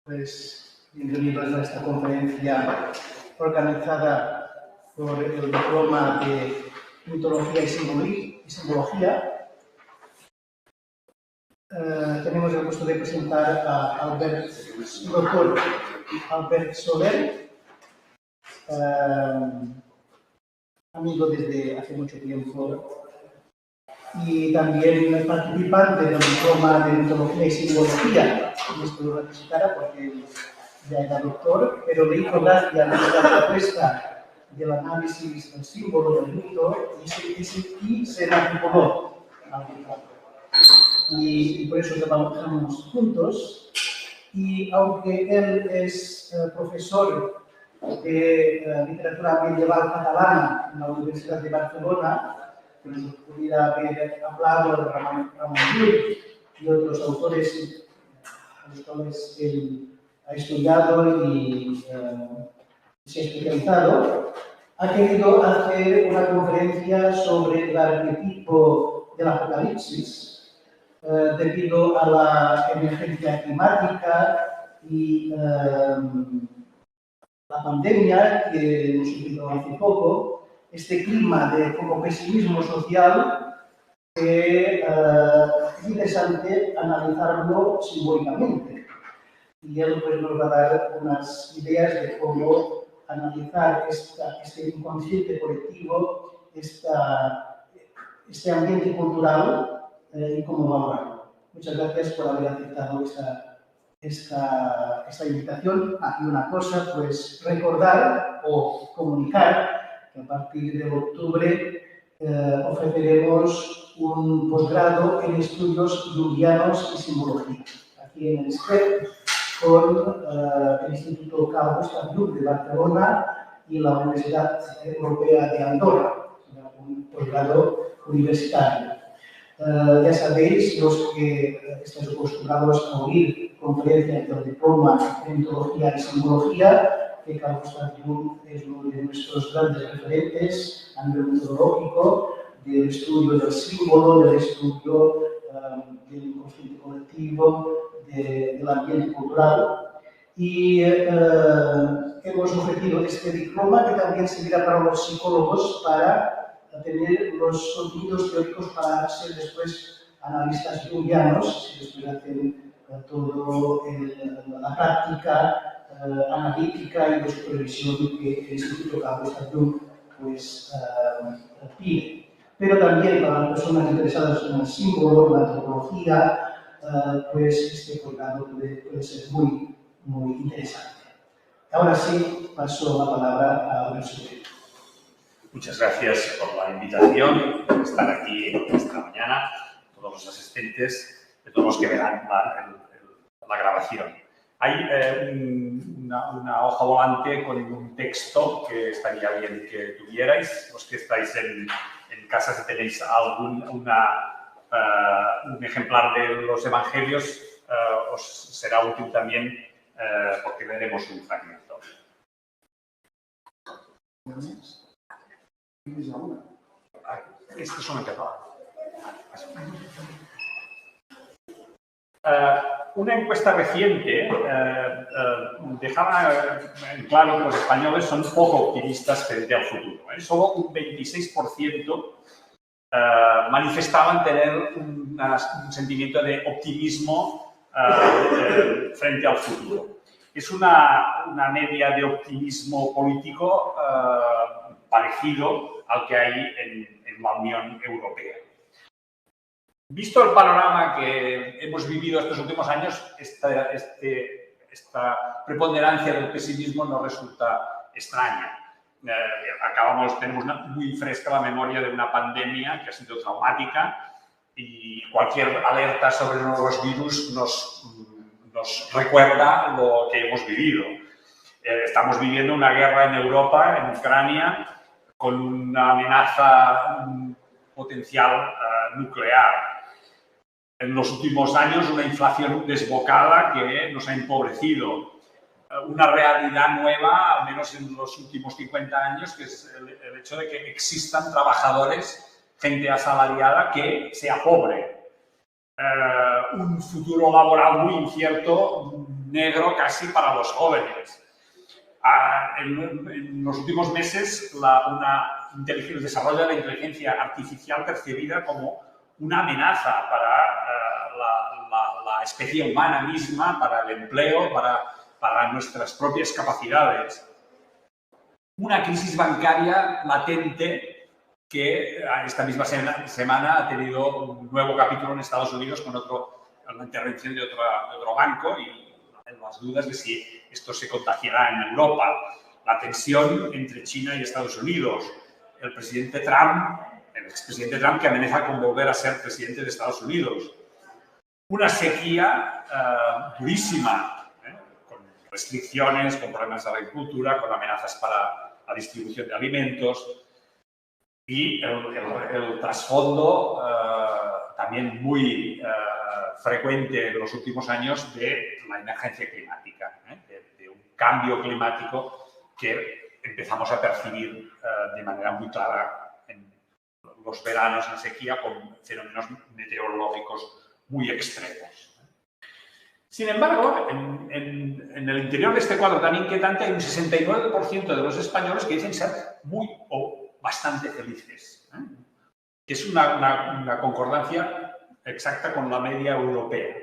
Pues bienvenidos a esta conferencia organizada por el Diploma de Mitología y Simbología. Tenemos el gusto de presentar a doctor Albert Soler, amigo desde hace mucho tiempo y también participante del Diploma de Mitología y Simbología. No estoy representada porque ya era doctor, pero le hizo gracia la propuesta del análisis del símbolo del mito y se matriculó al diploma. Y por eso trabajamos juntos. Y aunque él es profesor de literatura medieval catalana en la Universidad de Barcelona, que nos pudiera haber hablado de Ramon Llull y otros autores a los cuales él ha estudiado y se ha especializado, ha querido hacer una conferencia sobre el arquetipo del Apocalipsis debido a la emergencia climática y la pandemia que hemos sufrido hace poco, este clima de como pesimismo social que es interesante analizarlo simbólicamente. Y él pues, nos va a dar unas ideas de cómo analizar este inconsciente colectivo, este ambiente cultural y cómo valorarlo. Muchas gracias por haber aceptado esta invitación. Y una cosa, pues recordar o comunicar que a partir de octubre ofreceremos un posgrado en estudios junguianos y simbología, aquí en el SPEC, con el Instituto Carl Gustav Jung de Barcelona y la Universidad Europea de Andorra, un posgrado universitario. Ya sabéis, los que estáis acostumbrados a oír conferencias del diploma en mitología y simbología, que Carl Gustav Jung es uno de nuestros grandes referentes a nivel metodológico del estudio del símbolo, del estudio del inconsciente colectivo, del ambiente cultural. Y hemos ofrecido este diploma que también servirá para los psicólogos para tener los contenidos teóricos para ser después analistas junguianos, si después hacen toda la práctica analítica y de supervisión que el Instituto Carl Gustav Jung pues, pide. Pero también para las personas interesadas en el símbolo, en la antropología, pues este programa puede ser muy interesante. Ahora sí, paso la palabra a Albert Soler. Muchas gracias por la invitación, por estar aquí esta mañana, todos los asistentes, de todos los que verán la grabación. Hay una hoja volante con un texto que estaría bien que tuvierais. Los que estáis en casa, si tenéis un ejemplar de los Evangelios, os será útil también porque veremos un fragmento. Este son en catalán. Una encuesta reciente dejaba en claro que los españoles son poco optimistas frente al futuro. Solo un 26% manifestaban tener un sentimiento de optimismo frente al futuro. Es una media de optimismo político parecido al que hay en la Unión Europea. Visto el panorama que hemos vivido estos últimos años, esta preponderancia del pesimismo nos resulta extraña. Tenemos muy fresca la memoria de una pandemia que ha sido traumática y cualquier alerta sobre nuevos virus nos recuerda lo que hemos vivido. Estamos viviendo una guerra en Europa, en Ucrania, con una amenaza potencial nuclear. En los últimos años, una inflación desbocada que nos ha empobrecido. una realidad nueva, al menos en los últimos 50 años, que es el hecho de que existan trabajadores, gente asalariada, que sea pobre. Un futuro laboral muy incierto, negro casi para los jóvenes. En los últimos meses, el desarrollo de la inteligencia artificial percibida como una amenaza para la especie humana misma, para el empleo, para nuestras propias capacidades. Una crisis bancaria latente que esta misma semana ha tenido un nuevo capítulo en Estados Unidos con la intervención de otro banco y las dudas de si esto se contagiará en Europa. La tensión entre China y Estados Unidos. El expresidente Trump que amenaza con volver a ser presidente de Estados Unidos. Una sequía durísima, con restricciones, con problemas de agricultura, con amenazas para la distribución de alimentos. Y el trasfondo también muy frecuente en los últimos años de la emergencia climática, de un cambio climático que empezamos a percibir de manera muy clara en los veranos en sequía con fenómenos meteorológicos muy extremos. Sin embargo, en el interior de este cuadro tan inquietante hay un 69% de los españoles que dicen ser muy o bastante felices, que es una concordancia exacta con la media europea.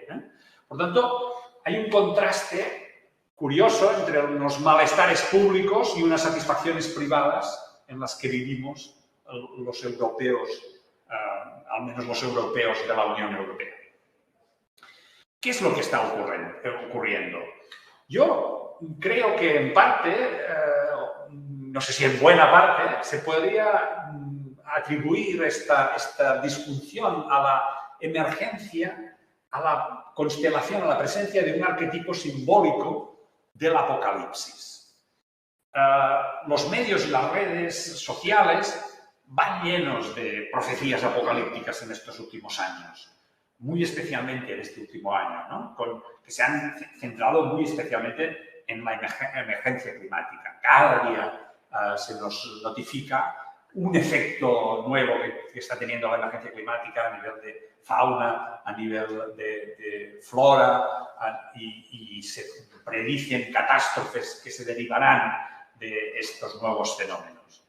Por tanto, hay un contraste curioso entre unos malestares públicos y unas satisfacciones privadas en las que vivimos los europeos, al menos los europeos de la Unión Europea. ¿Qué es lo que está ocurriendo? Yo creo que en parte, no sé si en buena parte, se podría atribuir esta disfunción a la emergencia, a la constelación, a la presencia de un arquetipo simbólico del apocalipsis. Los medios y las redes sociales van llenos de profecías apocalípticas en estos últimos años. Muy especialmente en este último año, ¿no? Que se han centrado muy especialmente en la emergencia climática. Cada día se nos notifica un efecto nuevo que está teniendo la emergencia climática a nivel de fauna, a nivel de flora, y se predicen catástrofes que se derivarán de estos nuevos fenómenos.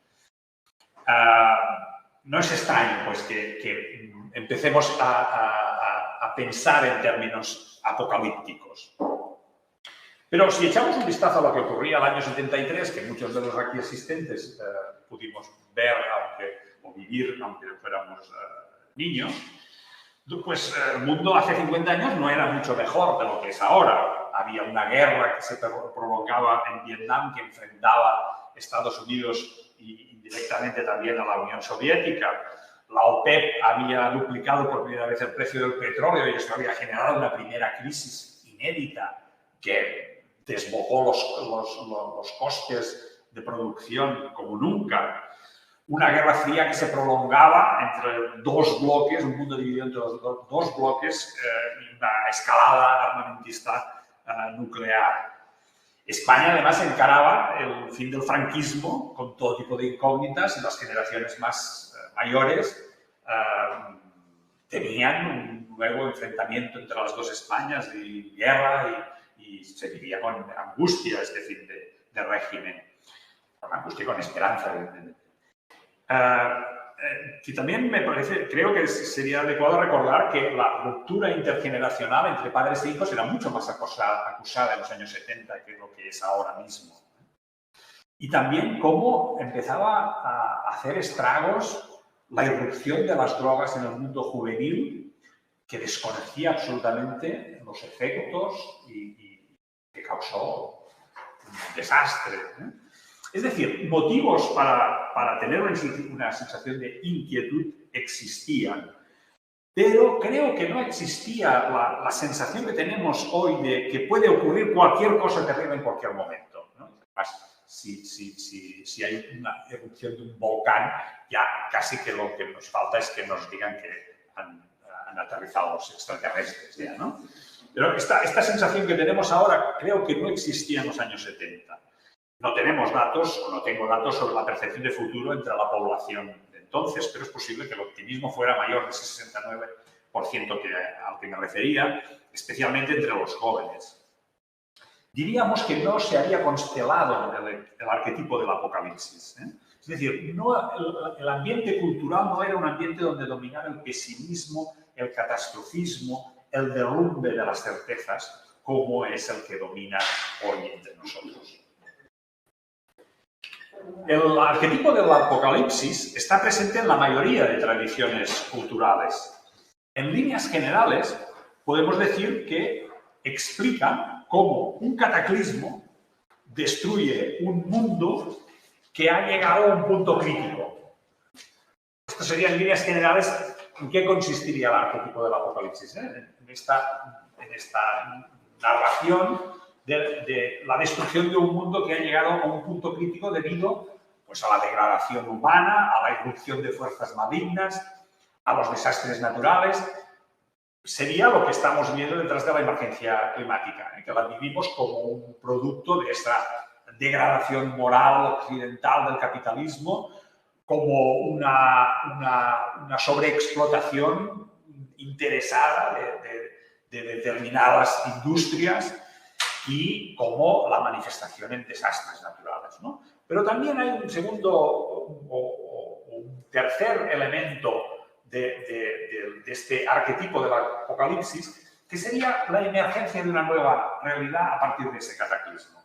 No es extraño, pues, que empecemos a pensar en términos apocalípticos. Pero si echamos un vistazo a lo que ocurría el año 73, que muchos de los aquí asistentes pudimos ver o vivir, aunque fuéramos niños, pues el mundo hace 50 años no era mucho mejor de lo que es ahora. Había una guerra que se prolongaba en Vietnam que enfrentaba Estados Unidos y indirectamente también a la Unión Soviética. La OPEP había duplicado por primera vez el precio del petróleo y esto había generado una primera crisis inédita que desbocó los costes de producción como nunca. Una guerra fría que se prolongaba entre dos bloques, un mundo dividido entre dos bloques y una escalada armamentista nuclear. España, además, encaraba el fin del franquismo con todo tipo de incógnitas y las generaciones más mayores tenían un nuevo enfrentamiento entre las dos Españas y guerra y se vivía con angustia este fin de régimen, con angustia y con esperanza, evidentemente. Y también creo que sería adecuado recordar que la ruptura intergeneracional entre padres e hijos era mucho más acusada en los años 70 que lo que es ahora mismo. Y también cómo empezaba a hacer estragos la irrupción de las drogas en el mundo juvenil, que desconocía absolutamente los efectos y que causó un desastre. Es decir, motivos para tener una sensación de inquietud existían, pero creo que no existía la sensación que tenemos hoy de que puede ocurrir cualquier cosa terrible en cualquier momento, ¿no? Además, si hay una erupción de un volcán, ya casi que lo que nos falta es que nos digan que han aterrizado los extraterrestres, ya, ¿no? Pero esta sensación que tenemos ahora creo que no existía en los años 70. No tenemos datos, o no tengo datos sobre la percepción de futuro entre la población de entonces, pero es posible que el optimismo fuera mayor de ese 69% al que me refería, especialmente entre los jóvenes. Diríamos que no se había constelado el arquetipo del apocalipsis. Es decir, el ambiente cultural no era un ambiente donde dominara el pesimismo, el catastrofismo, el derrumbe de las certezas, como es el que domina hoy entre nosotros. El arquetipo del apocalipsis está presente en la mayoría de tradiciones culturales. En líneas generales, podemos decir que explica cómo un cataclismo destruye un mundo que ha llegado a un punto crítico. Esto sería, en líneas generales, en qué consistiría el arquetipo del apocalipsis. En esta narración de la destrucción de un mundo que ha llegado a un punto crítico debido pues, a la degradación humana, a la irrupción de fuerzas malignas, a los desastres naturales. Sería lo que estamos viendo detrás de la emergencia climática, que la vivimos como un producto de esa degradación moral occidental del capitalismo, como una sobreexplotación interesada de determinadas industrias y como la manifestación en desastres naturales, ¿no? Pero también hay un segundo o un tercer elemento de este arquetipo del apocalipsis, que sería la emergencia de una nueva realidad a partir de ese cataclismo.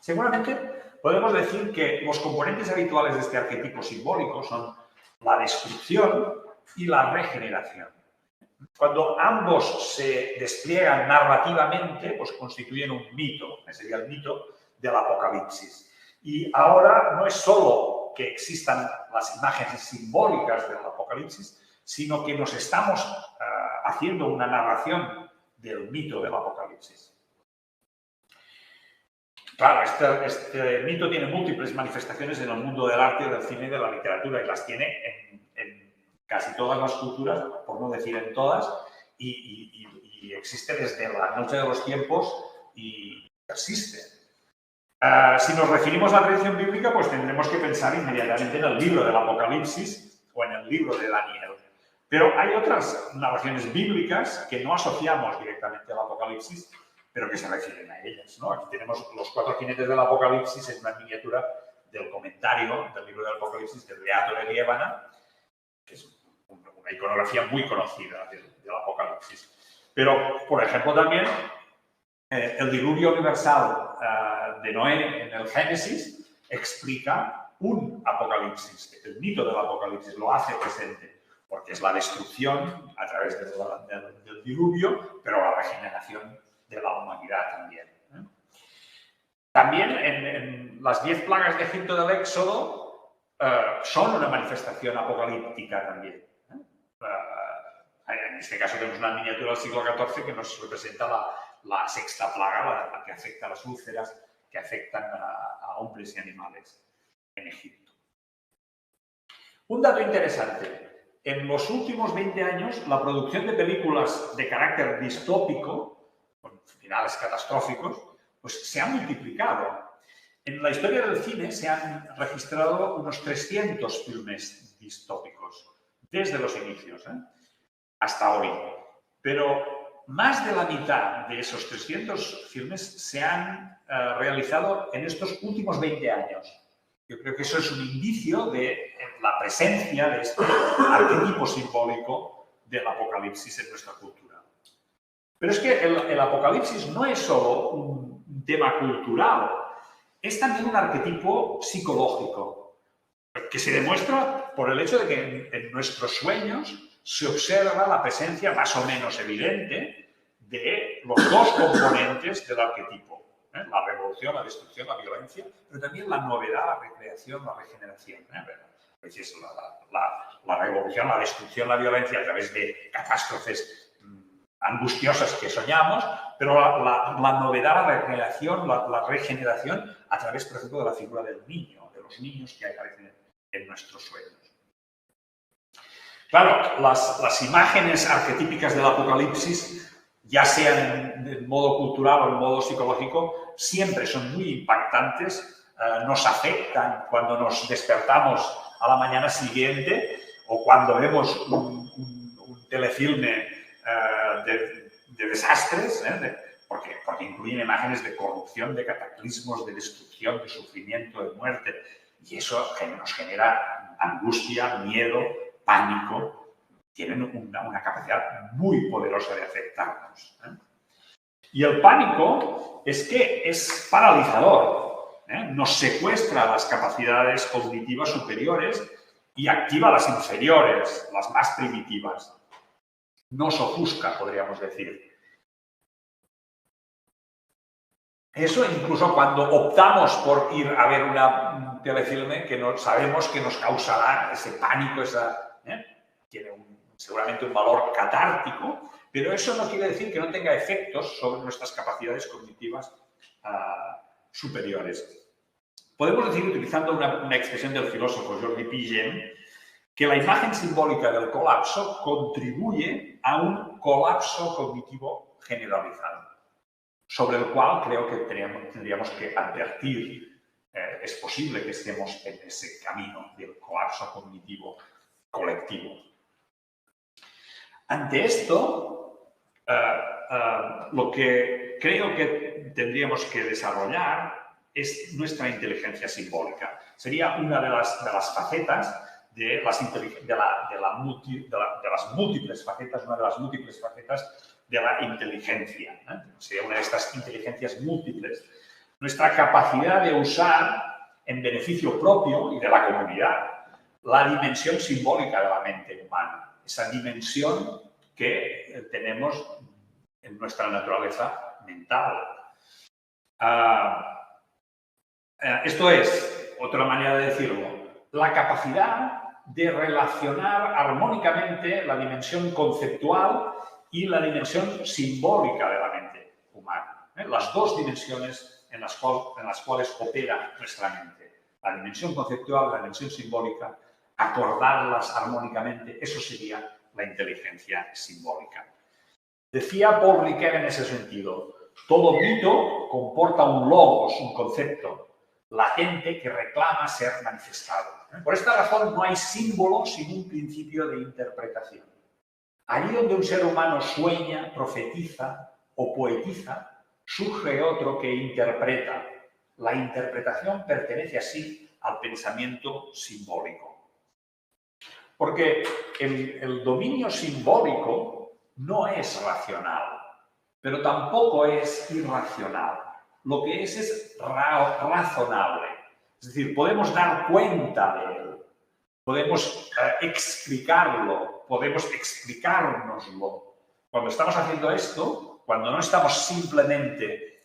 Seguramente podemos decir que los componentes habituales de este arquetipo simbólico son la destrucción y la regeneración. Cuando ambos se despliegan narrativamente, pues constituyen un mito, ese sería el mito del apocalipsis. Y ahora no es solo que existan las imágenes simbólicas del apocalipsis, sino que nos estamos haciendo una narración del mito del apocalipsis. Claro, este mito tiene múltiples manifestaciones en el mundo del arte, del cine y de la literatura, y las tiene en casi todas las culturas, por no decir en todas, y existe desde la noche de los tiempos y persiste. Si nos referimos a la tradición bíblica, pues tendremos que pensar inmediatamente en el libro del Apocalipsis o en el libro de Daniel. Pero hay otras narraciones bíblicas que no asociamos directamente al Apocalipsis, pero que se refieren a ellas, ¿no? Aquí tenemos los 4 jinetes del Apocalipsis en una miniatura del comentario del libro del Apocalipsis del Beato de Liébana, que es una iconografía muy conocida del Apocalipsis. Pero, por ejemplo, también el diluvio universal de Noé en el Génesis explica un apocalipsis. El mito del apocalipsis lo hace presente, porque es la destrucción a través del diluvio, pero la regeneración de la humanidad también. También en las 10 plagas de Egipto del Éxodo son una manifestación apocalíptica también. En este caso tenemos una miniatura del siglo XIV que nos representa la sexta plaga, la que afecta a las úlceras, que afectan a hombres y animales en Egipto. Un dato interesante. En los últimos 20 años, la producción de películas de carácter distópico, con finales catastróficos, pues se ha multiplicado. En la historia del cine se han registrado unos 300 filmes distópicos, desde los inicios, hasta hoy. Pero más de la mitad de esos 300 filmes se han realizado en estos últimos 20 años. Yo creo que eso es un indicio de la presencia de este arquetipo simbólico del apocalipsis en nuestra cultura. Pero es que el apocalipsis no es solo un tema cultural, es también un arquetipo psicológico, que se demuestra por el hecho de que en nuestros sueños se observa la presencia más o menos evidente de los dos componentes del arquetipo. La revolución, la destrucción, la violencia, pero también la novedad, la recreación, la regeneración. Es la revolución, la destrucción, la violencia a través de catástrofes angustiosas que soñamos, pero la novedad, la recreación, la regeneración a través, por ejemplo, de la figura del niño, de los niños que aparecen en nuestros sueños. Claro, las imágenes arquetípicas del apocalipsis ya sean en modo cultural o en modo psicológico, siempre son muy impactantes, nos afectan cuando nos despertamos a la mañana siguiente o cuando vemos un telefilme de desastres, porque incluyen imágenes de corrupción, de cataclismos, de destrucción, de sufrimiento, de muerte. Y eso nos genera angustia, miedo, pánico. Tienen una capacidad muy poderosa de afectarnos. Y el pánico es paralizador. Nos secuestra las capacidades cognitivas superiores y activa las inferiores, las más primitivas. Nos ofusca, podríamos decir. Eso incluso cuando optamos por ir a ver un telefilme que no sabemos que nos causará ese pánico, tiene seguramente un valor catártico, pero eso no quiere decir que no tenga efectos sobre nuestras capacidades cognitivas superiores. Podemos decir, utilizando una expresión del filósofo Jordi Pigen, que la imagen simbólica del colapso contribuye a un colapso cognitivo generalizado, sobre el cual creo que tendríamos que advertir. Es posible que estemos en ese camino del colapso cognitivo colectivo. Ante esto, lo que creo que tendríamos que desarrollar es nuestra inteligencia simbólica. Sería una de las facetas de las múltiples facetas de la inteligencia. Sería una de estas inteligencias múltiples. Nuestra capacidad de usar en beneficio propio y de la comunidad la dimensión simbólica de la mente humana, esa dimensión que tenemos en nuestra naturaleza mental. Esto es, otra manera de decirlo, la capacidad de relacionar armónicamente la dimensión conceptual y la dimensión simbólica de la mente humana. Las dos dimensiones en las cuales opera nuestra mente. La dimensión conceptual y la dimensión simbólica, acordarlas armónicamente, eso sería la inteligencia simbólica. Decía Paul Ricoeur en ese sentido, todo mito comporta un logos, un concepto latente que reclama ser manifestado. Por esta razón no hay símbolo sin un principio de interpretación. Allí donde un ser humano sueña, profetiza o poetiza, surge otro que interpreta. La interpretación pertenece así al pensamiento simbólico. Porque el dominio simbólico no es racional, pero tampoco es irracional. Lo que es razonable. Es decir, podemos dar cuenta de él, podemos explicarlo, podemos explicárnoslo. Cuando estamos haciendo esto, cuando no estamos simplemente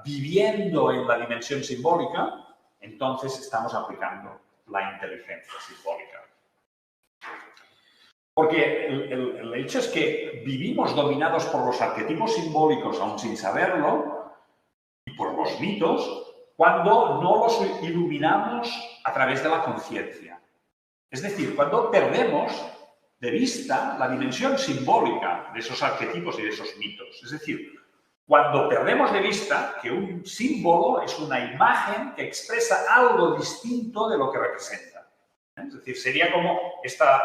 viviendo en la dimensión simbólica, entonces estamos aplicando la inteligencia simbólica. Porque el hecho es que vivimos dominados por los arquetipos simbólicos, aun sin saberlo, y por los mitos, cuando no los iluminamos a través de la conciencia. Es decir, cuando perdemos de vista la dimensión simbólica de esos arquetipos y de esos mitos. Es decir, cuando perdemos de vista que un símbolo es una imagen que expresa algo distinto de lo que representa. Es decir, sería como esta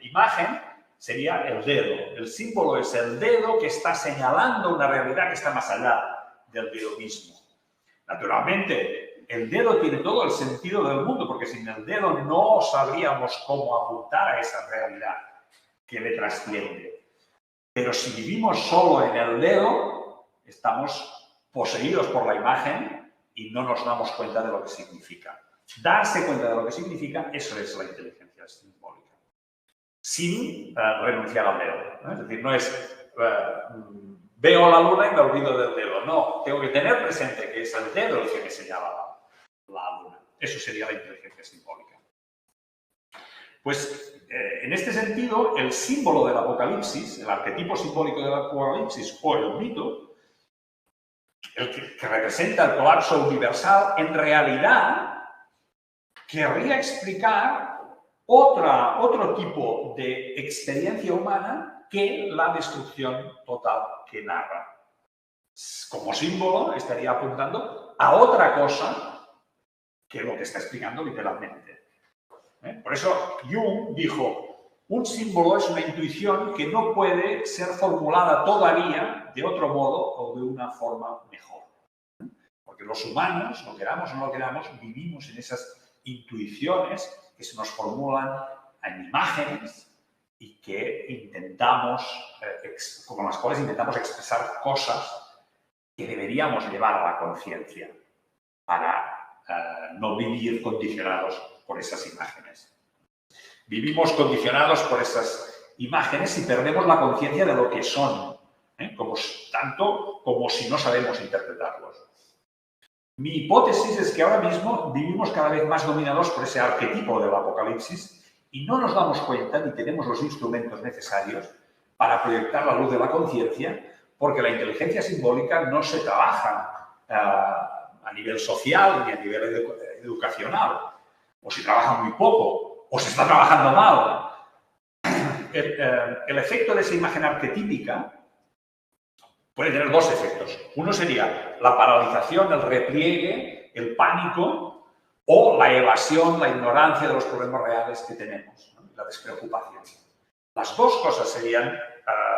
imagen sería el dedo. El símbolo es el dedo que está señalando una realidad que está más allá del dedo mismo. Naturalmente, el dedo tiene todo el sentido del mundo, porque sin el dedo no sabríamos cómo apuntar a esa realidad que le trasciende. Pero si vivimos solo en el dedo, estamos poseídos por la imagen y no nos damos cuenta de lo que significa. Darse cuenta de lo que significa, eso es la inteligencia simbólica. Sin renunciar al dedo. Es decir, no es veo la luna y me olvido del dedo. No, tengo que tener presente que es el dedo el que me señala la luna. Eso sería la inteligencia simbólica. Pues en este sentido, el símbolo del Apocalipsis, el arquetipo simbólico del Apocalipsis o el mito, el que representa el colapso universal, en realidad querría explicar otro tipo de experiencia humana que la destrucción total que narra. Como símbolo estaría apuntando a otra cosa que lo que está explicando literalmente. Por eso Jung dijo, un símbolo es una intuición que no puede ser formulada todavía de otro modo o de una forma mejor. Porque los humanos, lo queramos o no lo queramos, vivimos en esas intuiciones que se nos formulan en imágenes y que intentamos, con las cuales intentamos expresar cosas que deberíamos llevar a la conciencia para no vivir condicionados por esas imágenes. Vivimos condicionados por esas imágenes y perdemos la conciencia de lo que son, tanto como si no sabemos interpretarlos. Mi hipótesis es que ahora mismo vivimos cada vez más dominados por ese arquetipo del Apocalipsis y no nos damos cuenta ni tenemos los instrumentos necesarios para proyectar la luz de la conciencia, porque la inteligencia simbólica no se trabaja a nivel social ni a nivel educacional, o se trabaja muy poco, o se está trabajando mal. El efecto de esa imagen arquetípica puede tener dos efectos. Uno sería la paralización, el repliegue, el pánico o la evasión, la ignorancia de los problemas reales que tenemos, ¿no? La despreocupación. Las dos cosas serían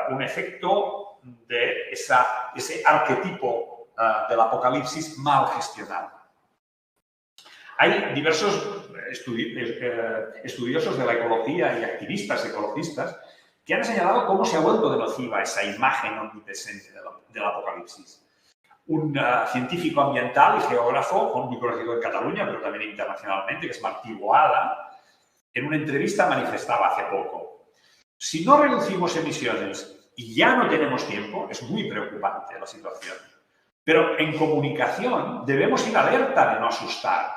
un efecto de ese arquetipo del Apocalipsis mal gestionado. Hay diversos estudiosos de la ecología y activistas ecologistas que han señalado cómo se ha vuelto de nociva esa imagen omnipresente del Apocalipsis. Un científico ambiental y geógrafo, muy conocido en Cataluña, pero también internacionalmente, que es Martí Boada, en una entrevista manifestaba hace poco: si no reducimos emisiones y ya no tenemos tiempo, es muy preocupante la situación. Pero en comunicación debemos ir alerta de no asustar.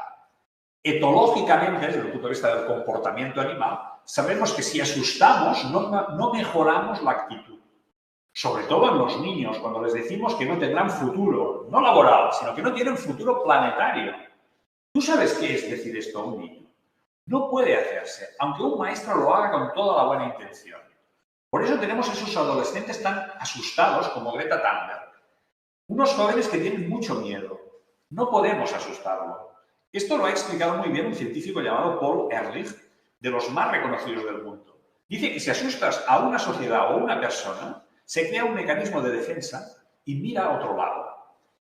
Etológicamente, desde el punto de vista del comportamiento animal, sabemos que si asustamos no mejoramos la actitud. Sobre todo en los niños, cuando les decimos que no tendrán futuro, no laboral, sino que no tienen futuro planetario. ¿Tú sabes qué es decir esto a un niño? No puede hacerse, aunque un maestro lo haga con toda la buena intención. Por eso tenemos esos adolescentes tan asustados como Greta Thunberg. Unos jóvenes que tienen mucho miedo. No podemos asustarlo. Esto lo ha explicado muy bien un científico llamado Paul Ehrlich, de los más reconocidos del mundo. Dice que si asustas a una sociedad o a una persona, se crea un mecanismo de defensa y mira a otro lado.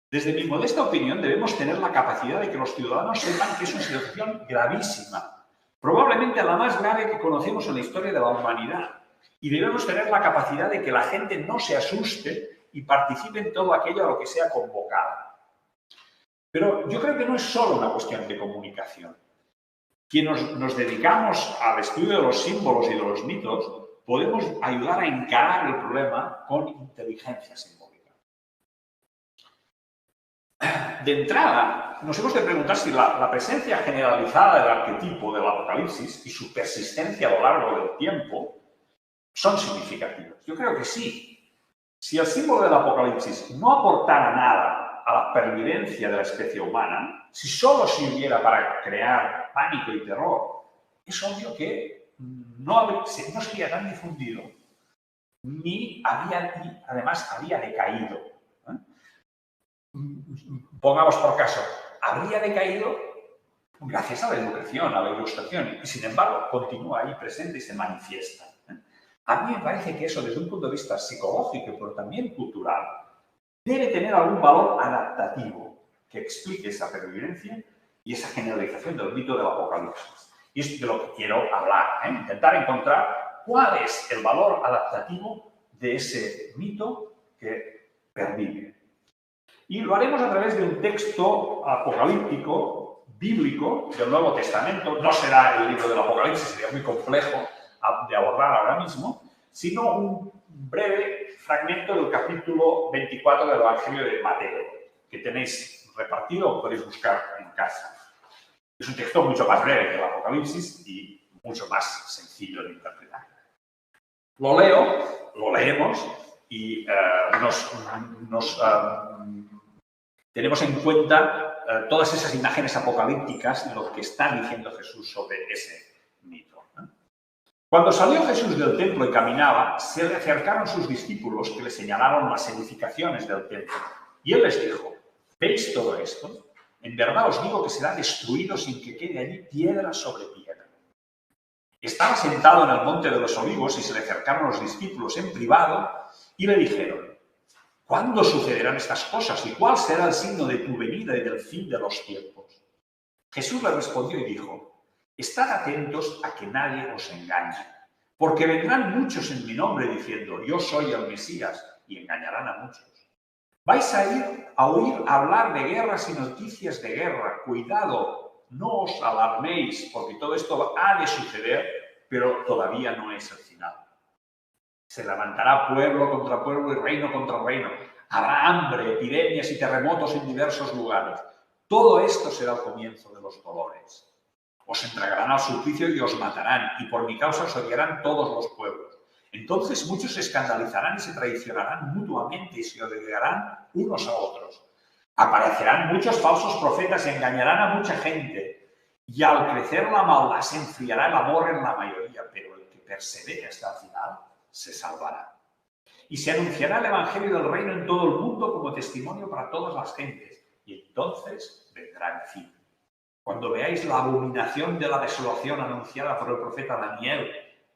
Desde mi modesta opinión, debemos tener la capacidad de que los ciudadanos sepan que es una situación gravísima, probablemente la más grave que conocemos en la historia de la humanidad, y debemos tener la capacidad de que la gente no se asuste y participe en todo aquello a lo que sea convocada. Pero yo creo que no es solo una cuestión de comunicación. Quienes nos dedicamos al estudio de los símbolos y de los mitos, podemos ayudar a encarar el problema con inteligencia simbólica. De entrada, nos hemos de preguntar si la presencia generalizada del arquetipo del Apocalipsis y su persistencia a lo largo del tiempo son significativos. Yo creo que sí. Si el símbolo del Apocalipsis no aportara nada a la pervivencia de la especie humana, si solo sirviera para crear pánico y terror, es obvio que no sería tan difundido ni además había decaído. Pongamos por caso, habría decaído gracias a la educación, a la ilustración, y sin embargo continúa ahí presente y se manifiesta. A mí me parece que eso, desde un punto de vista psicológico, pero también cultural, debe tener algún valor adaptativo que explique esa pervivencia y esa generalización del mito del Apocalipsis. Y es de lo que quiero hablar, intentar encontrar cuál es el valor adaptativo de ese mito que pervive. Y lo haremos a través de un texto apocalíptico, bíblico, del Nuevo Testamento. No será el libro del Apocalipsis, sería muy complejo de abordar ahora mismo, sino un breve fragmento del capítulo 24 del Evangelio de Mateo, que tenéis repartido o podéis buscar en casa. Es un texto mucho más breve que el Apocalipsis y mucho más sencillo de interpretar. Lo leo, lo leemos y tenemos en cuenta todas esas imágenes apocalípticas y lo que está diciendo Jesús sobre ese mito. Cuando salió Jesús del templo y caminaba, se le acercaron sus discípulos que le señalaron las edificaciones del templo. Y él les dijo, ¿veis todo esto? En verdad os digo que será destruido sin que quede allí piedra sobre piedra. Estaba sentado en el monte de los Olivos y se le acercaron los discípulos en privado y le dijeron, ¿cuándo sucederán estas cosas y cuál será el signo de tu venida y del fin de los tiempos? Jesús le respondió y dijo, estad atentos a que nadie os engañe, porque vendrán muchos en mi nombre diciendo, yo soy el Mesías, y engañarán a muchos. Vais a oír hablar de guerras y noticias de guerra. Cuidado, no os alarméis, porque todo esto ha de suceder, pero todavía no es el final. Se levantará pueblo contra pueblo y reino contra reino. Habrá hambre, epidemias y terremotos en diversos lugares. Todo esto será el comienzo de los dolores. Os entregarán al suplicio y os matarán, y por mi causa os odiarán todos los pueblos. Entonces muchos se escandalizarán y se traicionarán mutuamente y se odiarán unos a otros. Aparecerán muchos falsos profetas y engañarán a mucha gente. Y al crecer la maldad se enfriará el amor en la mayoría, pero el que persevere hasta el final se salvará. Y se anunciará el evangelio del reino en todo el mundo como testimonio para todas las gentes. Y entonces vendrá el fin. Cuando veáis la abominación de la desolación anunciada por el profeta Daniel,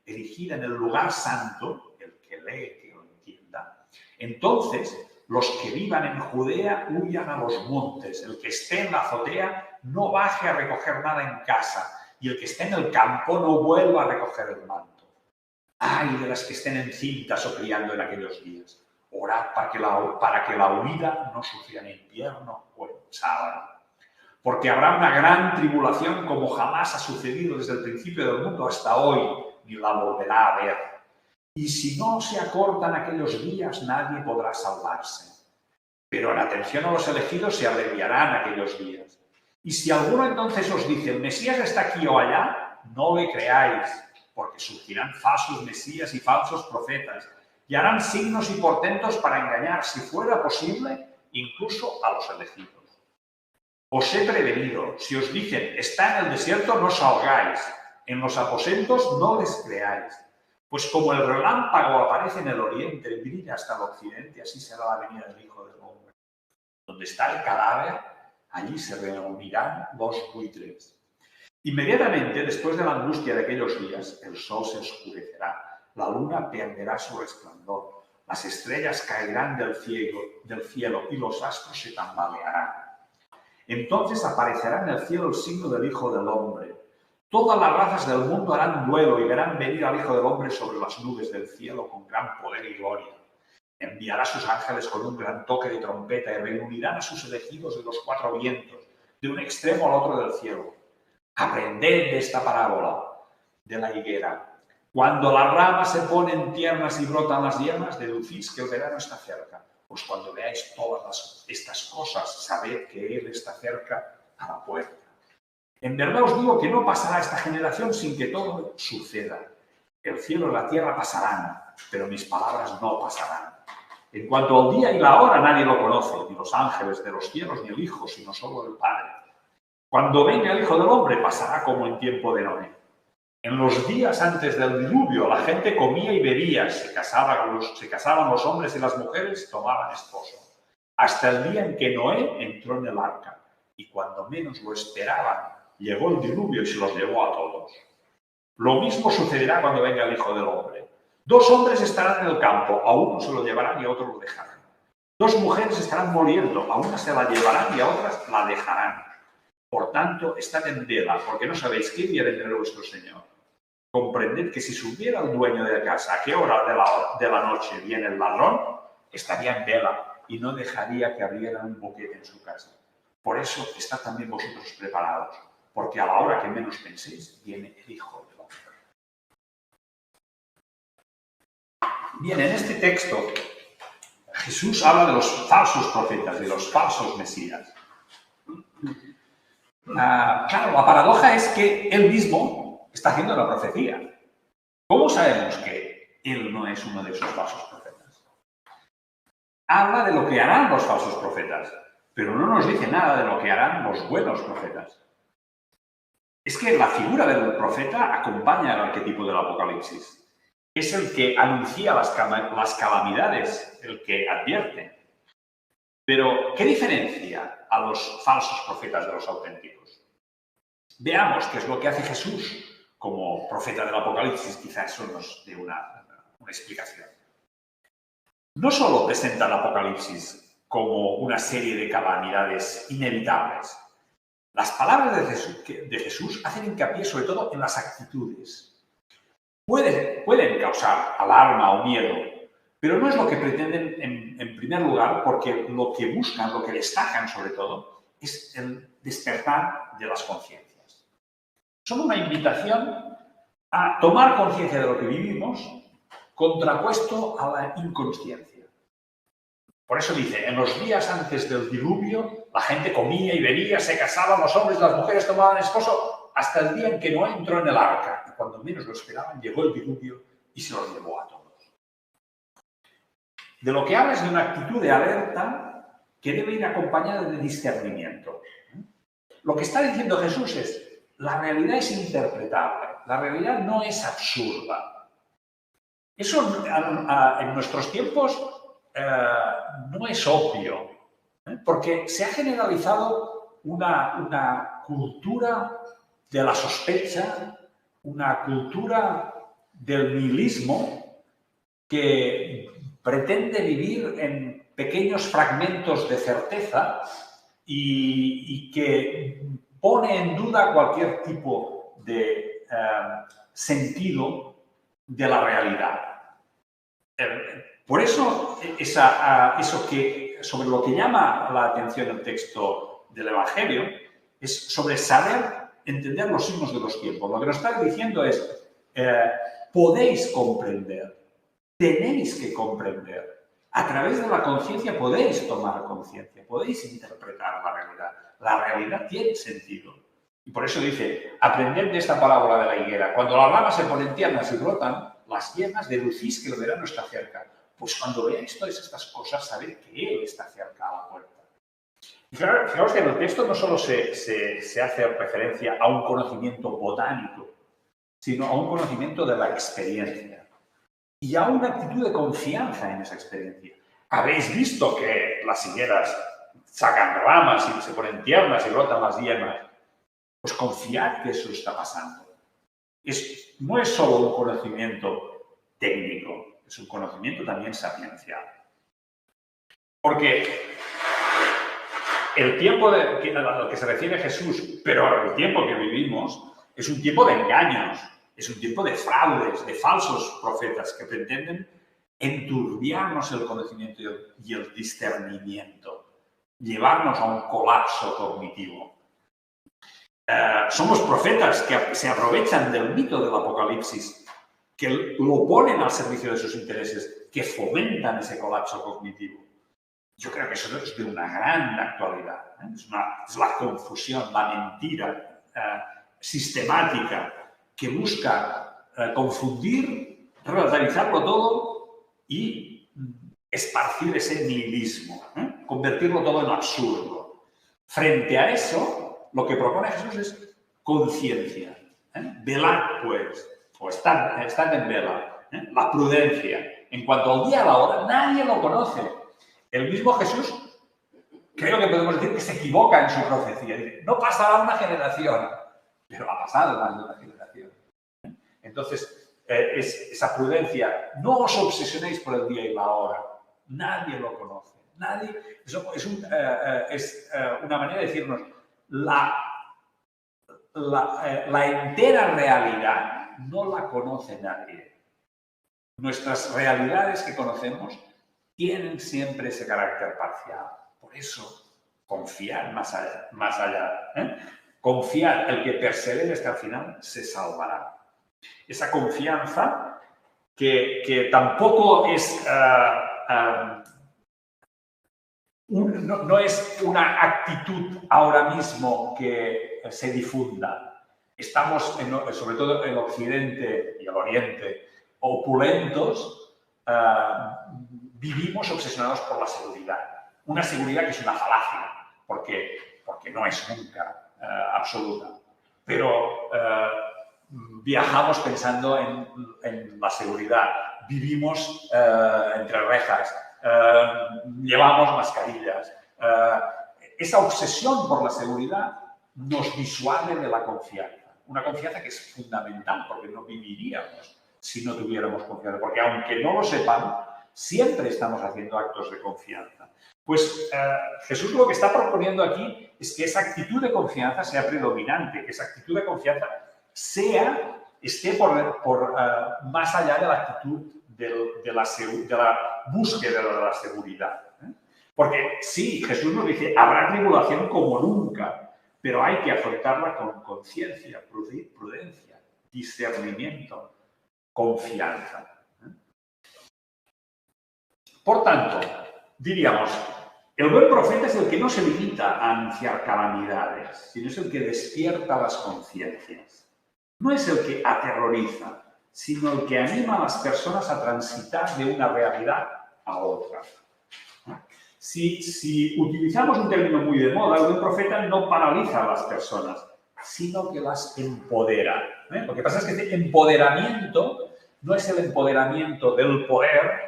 erigida en el lugar santo, el que lee que lo entienda, entonces los que vivan en Judea huyan a los montes, el que esté en la azotea no baje a recoger nada en casa, y el que esté en el campo no vuelva a recoger el manto. ¡Ay de las que estén encintas o criando en aquellos días! Orad para que la huida no sufra en invierno o en sábado. Porque habrá una gran tribulación como jamás ha sucedido desde el principio del mundo hasta hoy, ni la volverá a ver. Y si no se acortan aquellos días, nadie podrá salvarse. Pero en atención a los elegidos se abreviarán aquellos días. Y si alguno entonces os dice, el Mesías está aquí o allá, no le creáis, porque surgirán falsos Mesías y falsos profetas, y harán signos y portentos para engañar, si fuera posible, incluso a los elegidos. Os he prevenido, si os dicen, está en el desierto, no os ahogáis, en los aposentos no les creáis. Pues como el relámpago aparece en el oriente, brilla hasta el occidente, así será la venida del Hijo del Hombre. Donde está el cadáver, allí se reunirán los buitres. Inmediatamente, después de la angustia de aquellos días, el sol se oscurecerá, la luna perderá su resplandor, las estrellas caerán del cielo y los astros se tambalearán. Entonces aparecerá en el cielo el signo del Hijo del Hombre. Todas las razas del mundo harán duelo y verán venir al Hijo del Hombre sobre las nubes del cielo con gran poder y gloria. Enviará a sus ángeles con un gran toque de trompeta y reunirán a sus elegidos de los cuatro vientos, de un extremo al otro del cielo. Aprended de esta parábola de la higuera. Cuando las ramas se ponen tiernas y brotan las yemas, deducís que el verano está cerca. Pues cuando veáis todas estas cosas, sabed que Él está cerca a la puerta. En verdad os digo que no pasará esta generación sin que todo suceda. El cielo y la tierra pasarán, pero mis palabras no pasarán. En cuanto al día y la hora, nadie lo conoce, ni los ángeles de los cielos, ni el Hijo, sino solo el Padre. Cuando venga el Hijo del Hombre, pasará como en tiempo de Noé. En los días antes del diluvio, la gente comía y bebía, se casaban los hombres y las mujeres, tomaban esposo. Hasta el día en que Noé entró en el arca. Y cuando menos lo esperaban, llegó el diluvio y se los llevó a todos. Lo mismo sucederá cuando venga el Hijo del Hombre. 2 hombres estarán en el campo, a uno se lo llevarán y a otro lo dejarán. 2 mujeres estarán moliendo, a una se la llevarán y a otras la dejarán. Por tanto, estad en vela, porque no sabéis qué día vendrá vuestro Señor. Comprended que si supiera el dueño de la casa a qué hora de la noche viene el ladrón, estaría en vela y no dejaría que abriera un boquete en su casa. Por eso, estad también vosotros preparados, porque a la hora que menos penséis, viene el Hijo del Hombre. Bien, en este texto, Jesús habla de los falsos profetas, de los falsos mesías. Claro, la paradoja es que él mismo está haciendo la profecía. ¿Cómo sabemos que él no es uno de esos falsos profetas? Habla de lo que harán los falsos profetas, pero no nos dice nada de lo que harán los buenos profetas. es que la figura del profeta acompaña al arquetipo del Apocalipsis. Es el que anuncia las calamidades, el que advierte. Pero, ¿qué diferencia a los falsos profetas de los auténticos? Veamos qué es lo que hace Jesús como profeta del Apocalipsis. Quizá eso nos dé una explicación. No solo presenta el Apocalipsis como una serie de calamidades inevitables. Las palabras de Jesús hacen hincapié sobre todo en las actitudes. Pueden causar alarma o miedo, pero no es lo que pretenden en primer lugar, porque lo que buscan, lo que destacan sobre todo, es el despertar de las conciencias. Son una invitación a tomar conciencia de lo que vivimos, contrapuesto a la inconsciencia. Por eso dice, en los días antes del diluvio, la gente comía y bebía, se casaban los hombres y las mujeres tomaban esposo, hasta el día en que Noé entró en el arca. Y cuando menos lo esperaban, llegó el diluvio y se los llevó a todos. De lo que habla es de una actitud de alerta que debe ir acompañada de discernimiento. Lo que está diciendo Jesús es, la realidad es interpretable, la realidad no es absurda. Eso en nuestros tiempos no es obvio, porque se ha generalizado una cultura de la sospecha, una cultura del nihilismo que pretende vivir en pequeños fragmentos de certeza y que pone en duda cualquier tipo de sentido de la realidad. Por eso, eso que, sobre lo que llama la atención el texto del Evangelio es sobre saber entender los signos de los tiempos. Lo que nos está diciendo es, podéis comprender, tenéis que comprender. A través de la conciencia podéis tomar conciencia, podéis interpretar la realidad. La realidad tiene sentido. Y por eso dice, aprended de esta parábola de la higuera. Cuando las ramas se ponen tiernas y brotan, las yemas, deducís que el verano está cerca. Pues cuando veáis todas estas cosas, sabed que Él está cerca a la puerta. Y fijaos que en el texto no solo se hace referencia a un conocimiento botánico, sino a un conocimiento de la experiencia. Y a una actitud de confianza en esa experiencia. Habéis visto que las higueras sacan ramas y se ponen tiernas y brotan las yemas. Pues confiad que eso está pasando. No es solo un conocimiento técnico, es un conocimiento también sapiencial. Porque el tiempo al que se refiere Jesús, pero el tiempo que vivimos, es un tiempo de engaños, es un tiempo de fraudes, de falsos profetas que pretenden enturbiarnos el conocimiento y el discernimiento, llevarnos a un colapso cognitivo. Somos profetas que se aprovechan del mito del Apocalipsis, que lo ponen al servicio de sus intereses, que fomentan ese colapso cognitivo. Yo creo que eso es de una gran actualidad. Es la confusión, la mentira sistemática que busca confundir, relativizarlo todo y esparcir ese nihilismo, convertirlo todo en absurdo. Frente a eso, lo que propone Jesús es conciencia. Velad, pues, o estad en vela. La prudencia. En cuanto al día a la hora, nadie lo conoce. El mismo Jesús, creo que podemos decir que se equivoca en su profecía. Dice, no pasará una generación, pero ha pasado más de una generación. Entonces, esa prudencia, no os obsesionéis por el día y la hora. Nadie lo conoce. Nadie. Eso es una manera de decirnos, la entera realidad no la conoce nadie. Nuestras realidades que conocemos tienen siempre ese carácter parcial. Por eso, confiar más allá. Confiar, el que persevere hasta el final se salvará. Esa confianza que tampoco es... no es una actitud ahora mismo que se difunda. Estamos, sobre todo en Occidente y el Oriente, opulentos, vivimos obsesionados por la seguridad. Una seguridad que es una falacia, porque no es nunca absoluta. pero viajamos pensando en la seguridad, vivimos entre rejas, llevamos mascarillas. Esa obsesión por la seguridad nos disuade de la confianza. Una confianza que es fundamental porque no viviríamos si no tuviéramos confianza. Porque aunque no lo sepan, siempre estamos haciendo actos de confianza. Pues Jesús lo que está proponiendo aquí es que esa actitud de confianza sea predominante, que esa actitud de confianza esté por más allá de la actitud de la búsqueda de la seguridad. Porque sí, Jesús nos dice, habrá tribulación como nunca, pero hay que afrontarla con conciencia, prudencia, discernimiento, confianza. Por tanto, diríamos, el buen profeta es el que no se limita a anunciar calamidades, sino es el que despierta las conciencias. No es el que aterroriza, sino el que anima a las personas a transitar de una realidad a otra. Si utilizamos un término muy de moda, el buen profeta no paraliza a las personas, sino que las empodera. Lo que pasa es que este empoderamiento no es el empoderamiento del poder,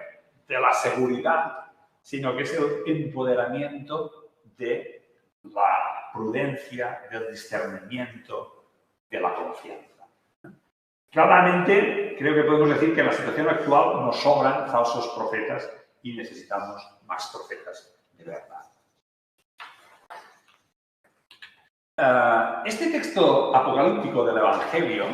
de la seguridad, sino que es el empoderamiento de la prudencia, del discernimiento, de la confianza. Claramente, creo que podemos decir que en la situación actual nos sobran falsos profetas y necesitamos más profetas de verdad. Este texto apocalíptico del Evangelio,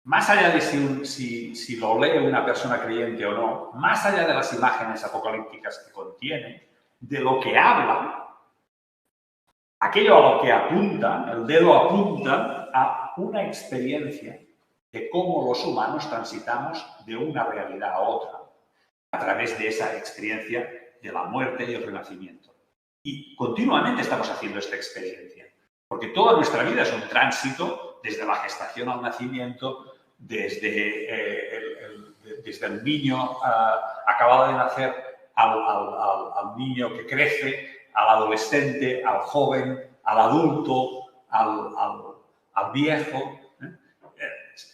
más allá de si lo lee una persona creyente o no, más allá de las imágenes apocalípticas que contiene, de lo que habla, aquello a lo que apunta, el dedo apunta a una experiencia de cómo los humanos transitamos de una realidad a otra, a través de esa experiencia de la muerte y el renacimiento. Y continuamente estamos haciendo esta experiencia, porque toda nuestra vida es un tránsito desde la gestación al nacimiento, desde el niño acabado de nacer al niño que crece, al adolescente, al joven, al adulto, al viejo.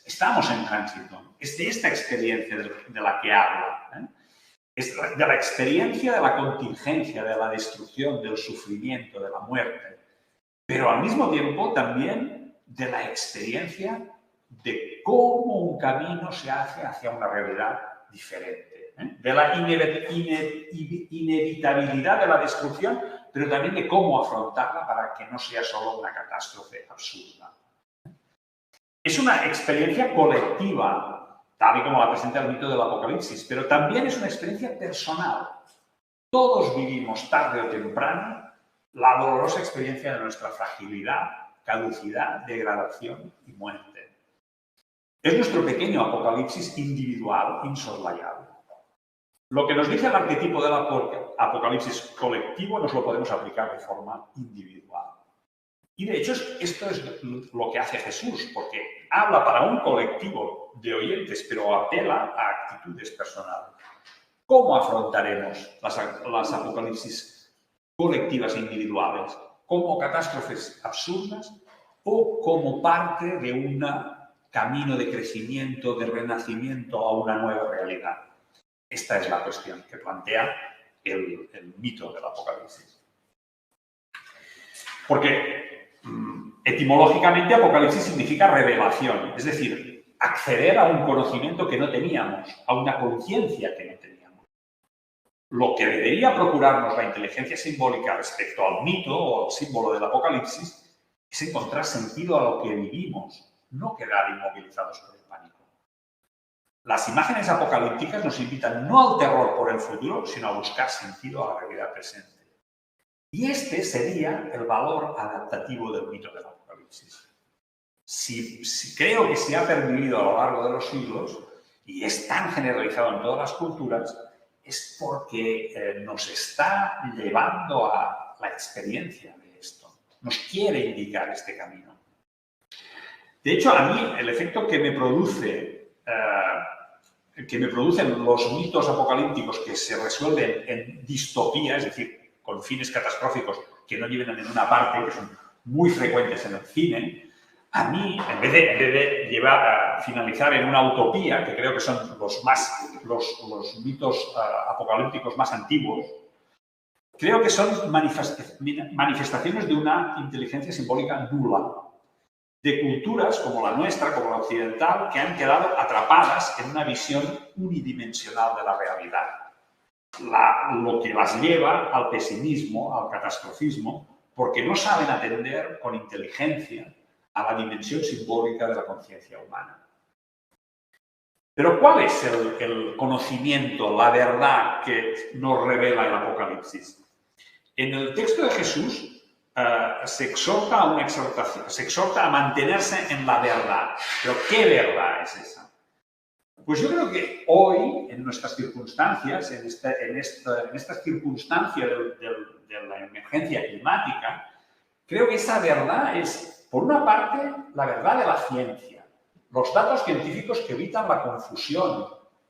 Estamos en tránsito. Es de esta experiencia de la que habla. Es de la experiencia de la contingencia, de la destrucción, del sufrimiento, de la muerte. Pero al mismo tiempo también de la experiencia de cómo un camino se hace hacia una realidad diferente. De la inevitabilidad de la destrucción, pero también de cómo afrontarla para que no sea solo una catástrofe absurda. Es una experiencia colectiva, tal y como la presenta el mito del Apocalipsis, pero también es una experiencia personal. Todos vivimos tarde o temprano la dolorosa experiencia de nuestra fragilidad, caducidad, degradación y muerte. Es nuestro pequeño apocalipsis individual, insoslayable. Lo que nos dice el arquetipo del apocalipsis colectivo nos lo podemos aplicar de forma individual. Y de hecho esto es lo que hace Jesús, porque habla para un colectivo de oyentes, pero apela a actitudes personales. ¿Cómo afrontaremos las apocalipsis colectivas e individuales? ¿Como catástrofes absurdas o como parte de un camino de crecimiento, de renacimiento a una nueva realidad? Esta es la cuestión que plantea el mito del Apocalipsis. Porque etimológicamente Apocalipsis significa revelación, es decir, acceder a un conocimiento que no teníamos, a una conciencia que no teníamos. Lo que debería procurarnos la inteligencia simbólica respecto al mito o al símbolo del Apocalipsis es encontrar sentido a lo que vivimos, no quedar inmovilizados por el pánico. Las imágenes apocalípticas nos invitan no al terror por el futuro, sino a buscar sentido a la realidad presente. Y este sería el valor adaptativo del mito del Apocalipsis. Creo que se ha pervivido a lo largo de los siglos y es tan generalizado en todas las culturas, es porque nos está llevando a la experiencia de esto. Nos quiere indicar este camino. De hecho, a mí el efecto que me producen los mitos apocalípticos que se resuelven en distopía, es decir, con fines catastróficos que no lleven a ninguna parte, que son muy frecuentes en el cine, a mí, en vez de llevar a finalizar en una utopía, que creo que son los mitos apocalípticos más antiguos, creo que son manifestaciones de una inteligencia simbólica nula, de culturas como la nuestra, como la occidental, que han quedado atrapadas en una visión unidimensional de la realidad. Lo que las lleva al pesimismo, al catastrofismo, porque no saben atender con inteligencia a la dimensión simbólica de la conciencia humana. Pero ¿cuál es el conocimiento, la verdad que nos revela el Apocalipsis? En el texto de Jesús se exhorta a una exhortación, se exhorta a mantenerse en la verdad. ¿Pero qué verdad es esa? Pues yo creo que hoy, en nuestras circunstancias, en esta circunstancia de la emergencia climática, creo que esa verdad es, por una parte, la verdad de la ciencia. Los datos científicos que evitan la confusión,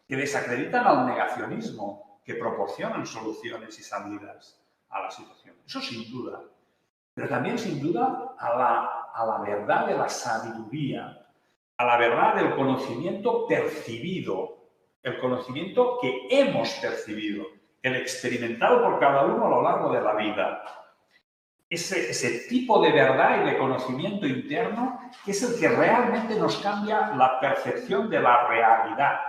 que desacreditan al negacionismo, que proporcionan soluciones y salidas a la situación. Eso sin duda. Pero también, sin duda, a la verdad de la sabiduría, a la verdad del conocimiento percibido, el conocimiento que hemos percibido, el experimentado por cada uno a lo largo de la vida. Ese tipo de verdad y de conocimiento interno que es el que realmente nos cambia la percepción de la realidad.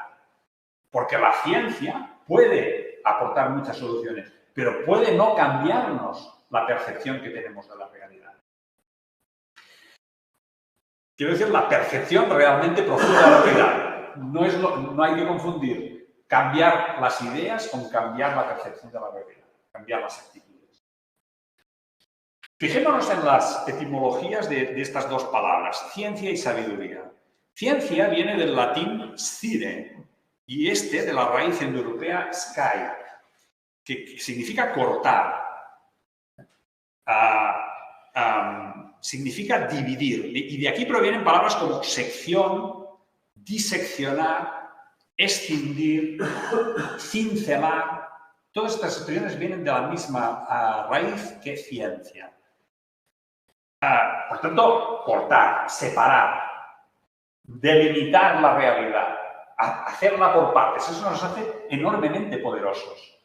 Porque la ciencia puede aportar muchas soluciones, pero puede no cambiarnos la percepción que tenemos de la realidad. Quiero decir, la percepción realmente profunda de la realidad. No hay que confundir cambiar las ideas con cambiar la percepción de la realidad, cambiar las actitudes. Fijémonos en las etimologías de estas dos palabras, ciencia y sabiduría. Ciencia viene del latín scire y de la raíz indoeuropea sky, que significa cortar, significa dividir. Y de aquí provienen palabras como sección, diseccionar, escindir, cincelar. Todas estas expresiones vienen de la misma raíz que ciencia. Por tanto, cortar, separar, delimitar la realidad, hacerla por partes. Eso nos hace enormemente poderosos.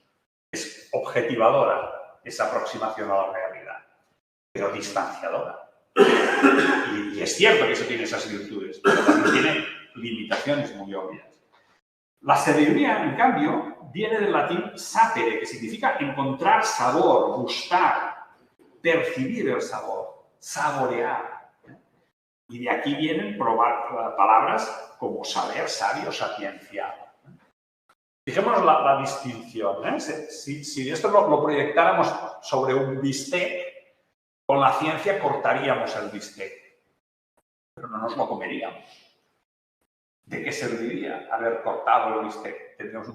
Es objetivadora esa aproximación a la realidad, pero distanciadora. Y es cierto que eso tiene esas virtudes, pero también tiene limitaciones muy obvias. La sabiduría, en cambio, viene del latín sapere, que significa encontrar sabor, gustar, percibir el sabor, saborear. Y de aquí vienen palabras como saber, sabio, sapiencia. Fijémonos la distinción. Si esto lo proyectáramos sobre un bistec, con la ciencia cortaríamos el bistec, pero no nos lo comeríamos. ¿De qué serviría haber cortado el bistec? Tendríamos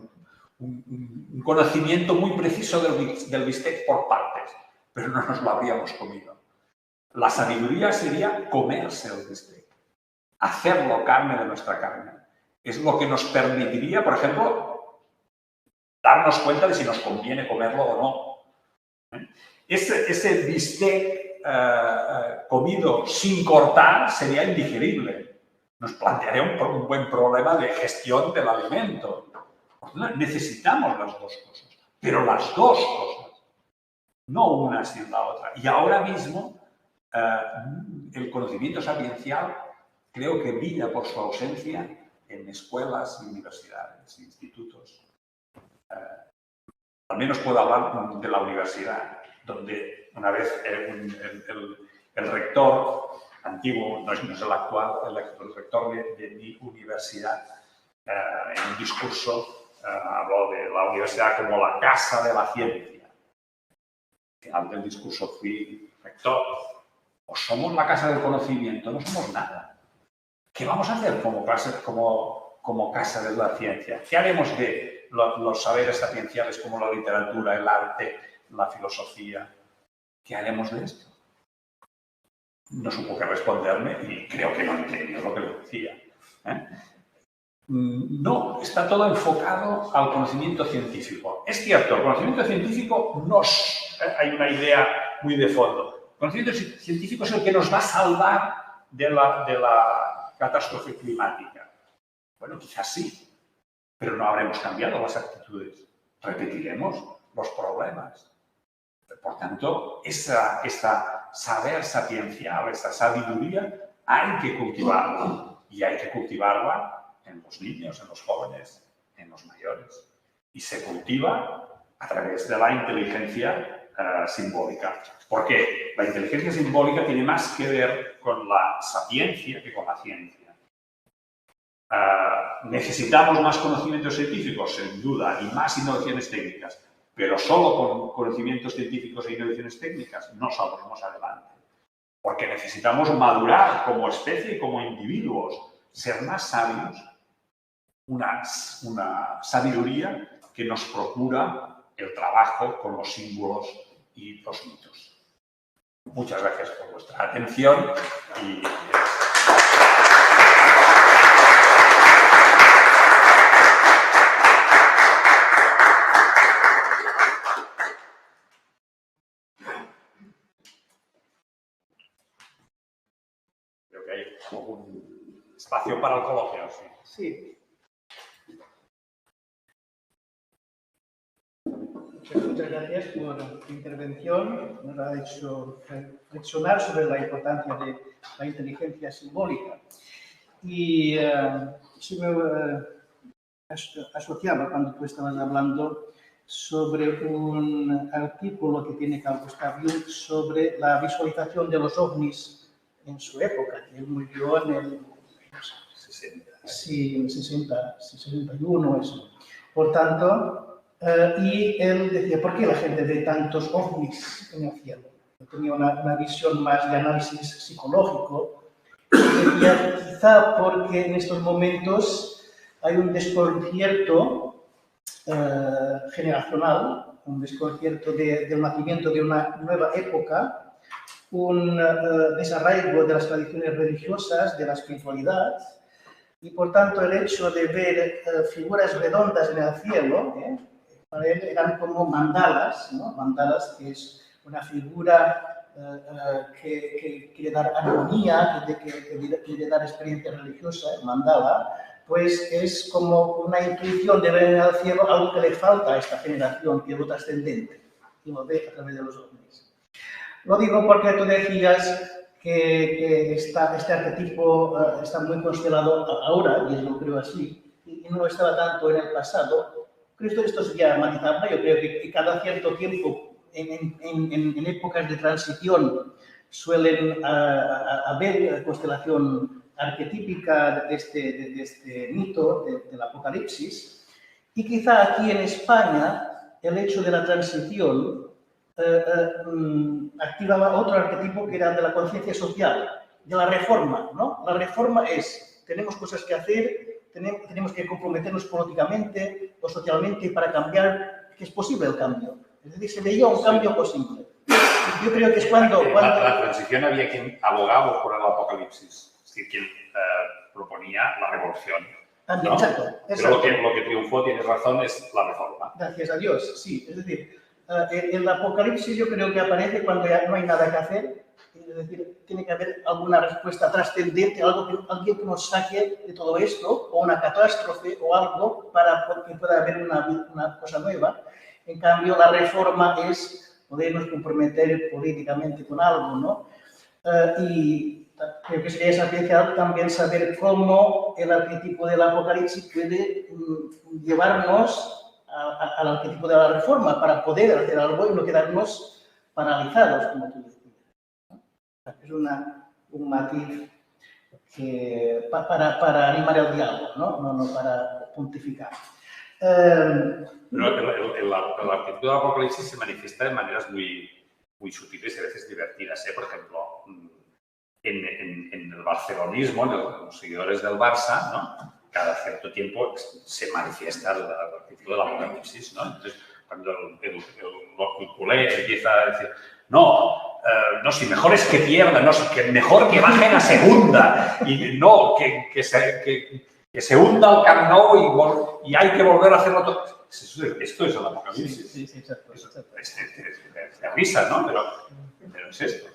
un conocimiento muy preciso del bistec por partes, pero no nos lo habríamos comido. La sabiduría sería comerse el bistec, hacerlo carne de nuestra carne. Es lo que nos permitiría, por ejemplo, darnos cuenta de si nos conviene comerlo o no. Ese bistec comido sin cortar sería indigerible. Nos plantearía un buen problema de gestión del alimento. Necesitamos las dos cosas, pero las dos cosas, no una sin la otra. Y ahora mismo, el conocimiento sapiencial creo que brilla por su ausencia en escuelas, universidades, institutos. Al menos puedo hablar de la universidad, donde una vez el rector antiguo, no es el actual, el rector de mi universidad, en un discurso habló de la universidad como la casa de la ciencia. Al final del discurso fui rector. O somos la casa del conocimiento, no somos nada. ¿Qué vamos a hacer como casa de la ciencia? ¿Qué haremos de los saberes sapienciales como la literatura, el arte, la filosofía? ¿Qué haremos de esto? No supo qué responderme y creo que no entendió lo que le decía. No, está todo enfocado al conocimiento científico. Es cierto, el conocimiento científico hay una idea muy de fondo. El conocimiento científico es el que nos va a salvar de la catástrofe climática. Bueno, quizás sí, pero no habremos cambiado las actitudes. Repetiremos los problemas. Por tanto, esa saber sapiencial, esa sabiduría, hay que cultivarla. Y hay que cultivarla en los niños, en los jóvenes, en los mayores. Y se cultiva a través de la inteligencia simbólica. ¿Por qué? La inteligencia simbólica tiene más que ver con la sapiencia que con la ciencia. ¿Necesitamos más conocimientos científicos? Sin duda, y más innovaciones técnicas. Pero solo con conocimientos científicos e innovaciones técnicas no saldremos adelante. Porque necesitamos madurar como especie y como individuos, ser más sabios, una sabiduría que nos procura el trabajo con los símbolos y los mitos. Muchas gracias por vuestra atención y creo que hay un espacio para el coloquio. Sí. Muchas gracias por tu intervención. Nos ha hecho reflexionar sobre la importancia de la inteligencia simbólica. Y sí me asociaba cuando tú estabas hablando sobre un artículo que tiene Carl Gustav Jung sobre la visualización de los ovnis en su época, que él murió en el 61, eso. Por tanto, y él decía, ¿por qué la gente ve tantos ovnis en el cielo? Tenía una visión más de análisis psicológico. Decía, quizá porque en estos momentos hay un desconcierto generacional, un desconcierto del nacimiento de una nueva época, un desarraigo de las tradiciones religiosas, de la espiritualidad, y por tanto el hecho de ver figuras redondas en el cielo, para él eran como mandalas, ¿no? Mandalas, que es una figura que quiere dar armonía, que quiere dar experiencia religiosa, mandala, pues es como una intuición de ver en el cielo algo que le falta a esta generación, que es lo trascendente, y lo ve a través de los ovnis. Lo digo porque tú decías que este arquetipo está muy constelado ahora, y es lo creo así, y no estaba tanto en el pasado. Creo que esto sería matizable. Yo creo que cada cierto tiempo, en épocas de transición, suelen haber constelación arquetípica de este mito del Apocalipsis. Y quizá aquí en España, el hecho de la transición activaba otro arquetipo que era de la conciencia social, de la reforma, ¿no? La reforma es, tenemos cosas que hacer, tenemos que comprometernos políticamente o socialmente para cambiar, que es posible el cambio. Es decir, se veía un cambio posible. Yo creo que es cuando... La transición había quien abogaba por el apocalipsis, es decir, quien proponía la revolución. También, ¿no? exacto. Pero lo que triunfó, tienes razón, es la reforma. Gracias a Dios, sí. Es decir, el apocalipsis yo creo que aparece cuando ya no hay nada que hacer. Es decir, tiene que haber alguna respuesta trascendente, alguien que nos saque de todo esto, o una catástrofe o algo para que pueda haber una cosa nueva. En cambio, la reforma es podernos comprometer políticamente con algo, ¿no? Y creo que sería esencial también saber cómo el arquetipo del apocalipsis puede llevarnos al arquetipo de la reforma para poder hacer algo y no quedarnos paralizados, como tú decías. Es un matiz que, para animar el diálogo, no para pontificar. Pero el arquetipo del apocalipsis se manifiesta de maneras muy sutiles y a veces divertidas. Por ejemplo, en el barcelonismo, en los seguidores del Barça, ¿no? Cada cierto tiempo se manifiesta el arquetipo del apocalipsis, ¿no? Entonces, cuando el culé empieza a decir, no, si mejor es que pierdan, no, que mejor que bajen a segunda, y no, que se hunda el Camp Nou y hay que volver a hacerlo todo. Esto es el apocalipsis. Sí, exacto. Es de risa, ¿no? Pero es esto.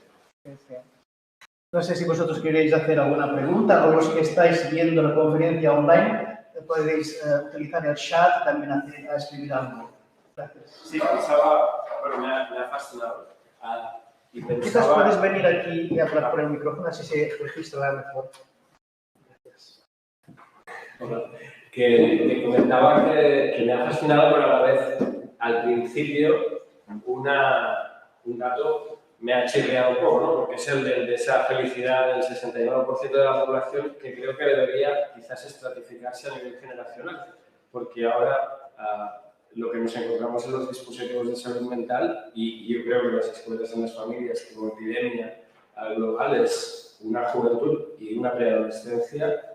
No sé si vosotros queréis hacer alguna pregunta o los que estáis viendo la conferencia online podéis utilizar el chat y también a escribir algo. Gracias. Sí, pensaba, bueno, me ha fascinado. Y Quizás pensaba... puedes venir aquí y hablar por el micrófono, así se registra mejor. Gracias. Bueno, que te comentaba que me ha fascinado, pero a la vez, al principio, un dato me ha chirriado un poco, ¿no? Porque es el de esa felicidad del 69% de la población que creo que debería quizás estratificarse a nivel generacional, porque ahora lo que nos encontramos en los dispositivos de salud mental y yo creo que las escuelas en las familias como epidemia global es una juventud y una preadolescencia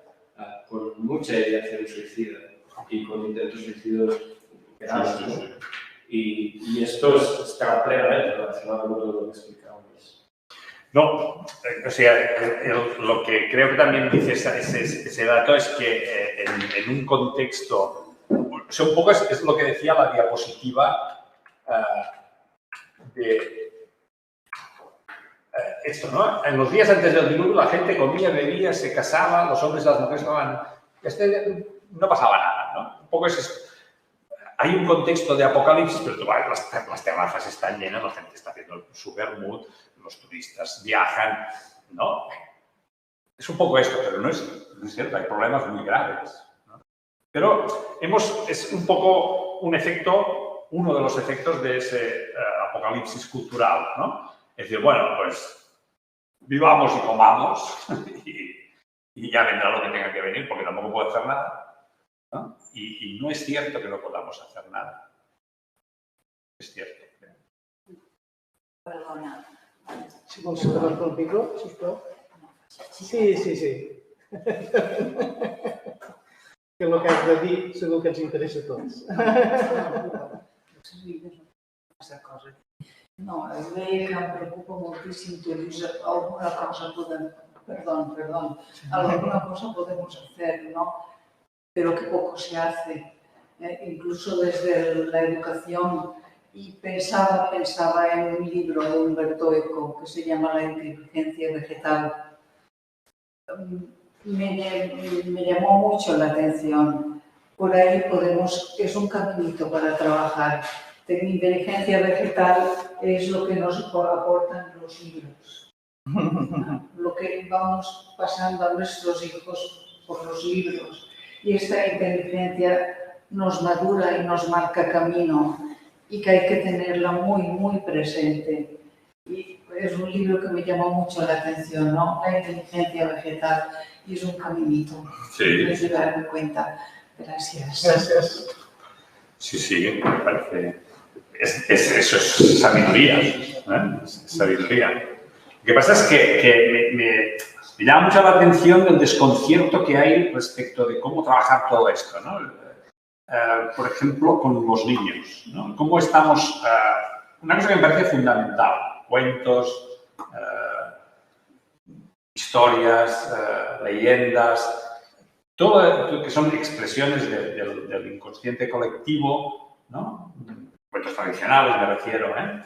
con mucha ideación suicida y con intentos suicidas graves, ¿no? Y esto está plenamente relacionado con todo lo que explicábamos. No, o sea, lo que creo que también dice ese dato es que en un contexto, o sea, un poco es lo que decía la diapositiva de esto, ¿no? En los días antes del diluvio la gente comía, bebía, se casaba, los hombres y las mujeres no pasaba nada, ¿no? Un poco es esto. Hay un contexto de apocalipsis, pero las terrazas están llenas, la gente está haciendo su vermut, los turistas viajan, ¿no? Es un poco esto, pero no es cierto, hay problemas muy graves, ¿no? Pero es un poco un efecto, uno de los efectos de ese apocalipsis cultural, ¿no? Es decir, bueno, pues vivamos y comamos y ya vendrá lo que tenga que venir, porque tampoco puedo hacer nada, ¿no? Y no es cierto que no podamos hacer nada. Es cierto. Perdona. Si vols acabar pel micro, sisplau. Sí. Que el que has de dir segur que ens interessa a tots. No, es veia que em preocupa moltíssim que dius alguna cosa alguna cosa podemos hacer, ¿no? Pero que poco se hace, incluso desde la educación. Y pensaba en un libro de Humberto Eco que se llama La inteligencia vegetal. Me llamó mucho la atención. Por ahí es un caminito para trabajar. De inteligencia vegetal es lo que nos aportan los libros. Lo que vamos pasando a nuestros hijos por los libros. Y esta inteligencia nos madura y nos marca camino y que hay que tenerla muy, muy presente. Y es un libro que me llamó mucho la atención, ¿no? La inteligencia vegetal. Y es un caminito. Sí. De darme cuenta. Gracias. Gràcies. Sí, me parece. Eso es sabiduría, ¿eh? Es sabiduría. Lo que pasa es que me llama mucho la atención el desconcierto que hay respecto de cómo trabajar todo esto, ¿no? Por ejemplo, con los niños, ¿no? Cómo estamos... una cosa que me parece fundamental, cuentos, historias, leyendas, todo lo que son expresiones del inconsciente colectivo, ¿no? Cuentos tradicionales me refiero, ¿eh?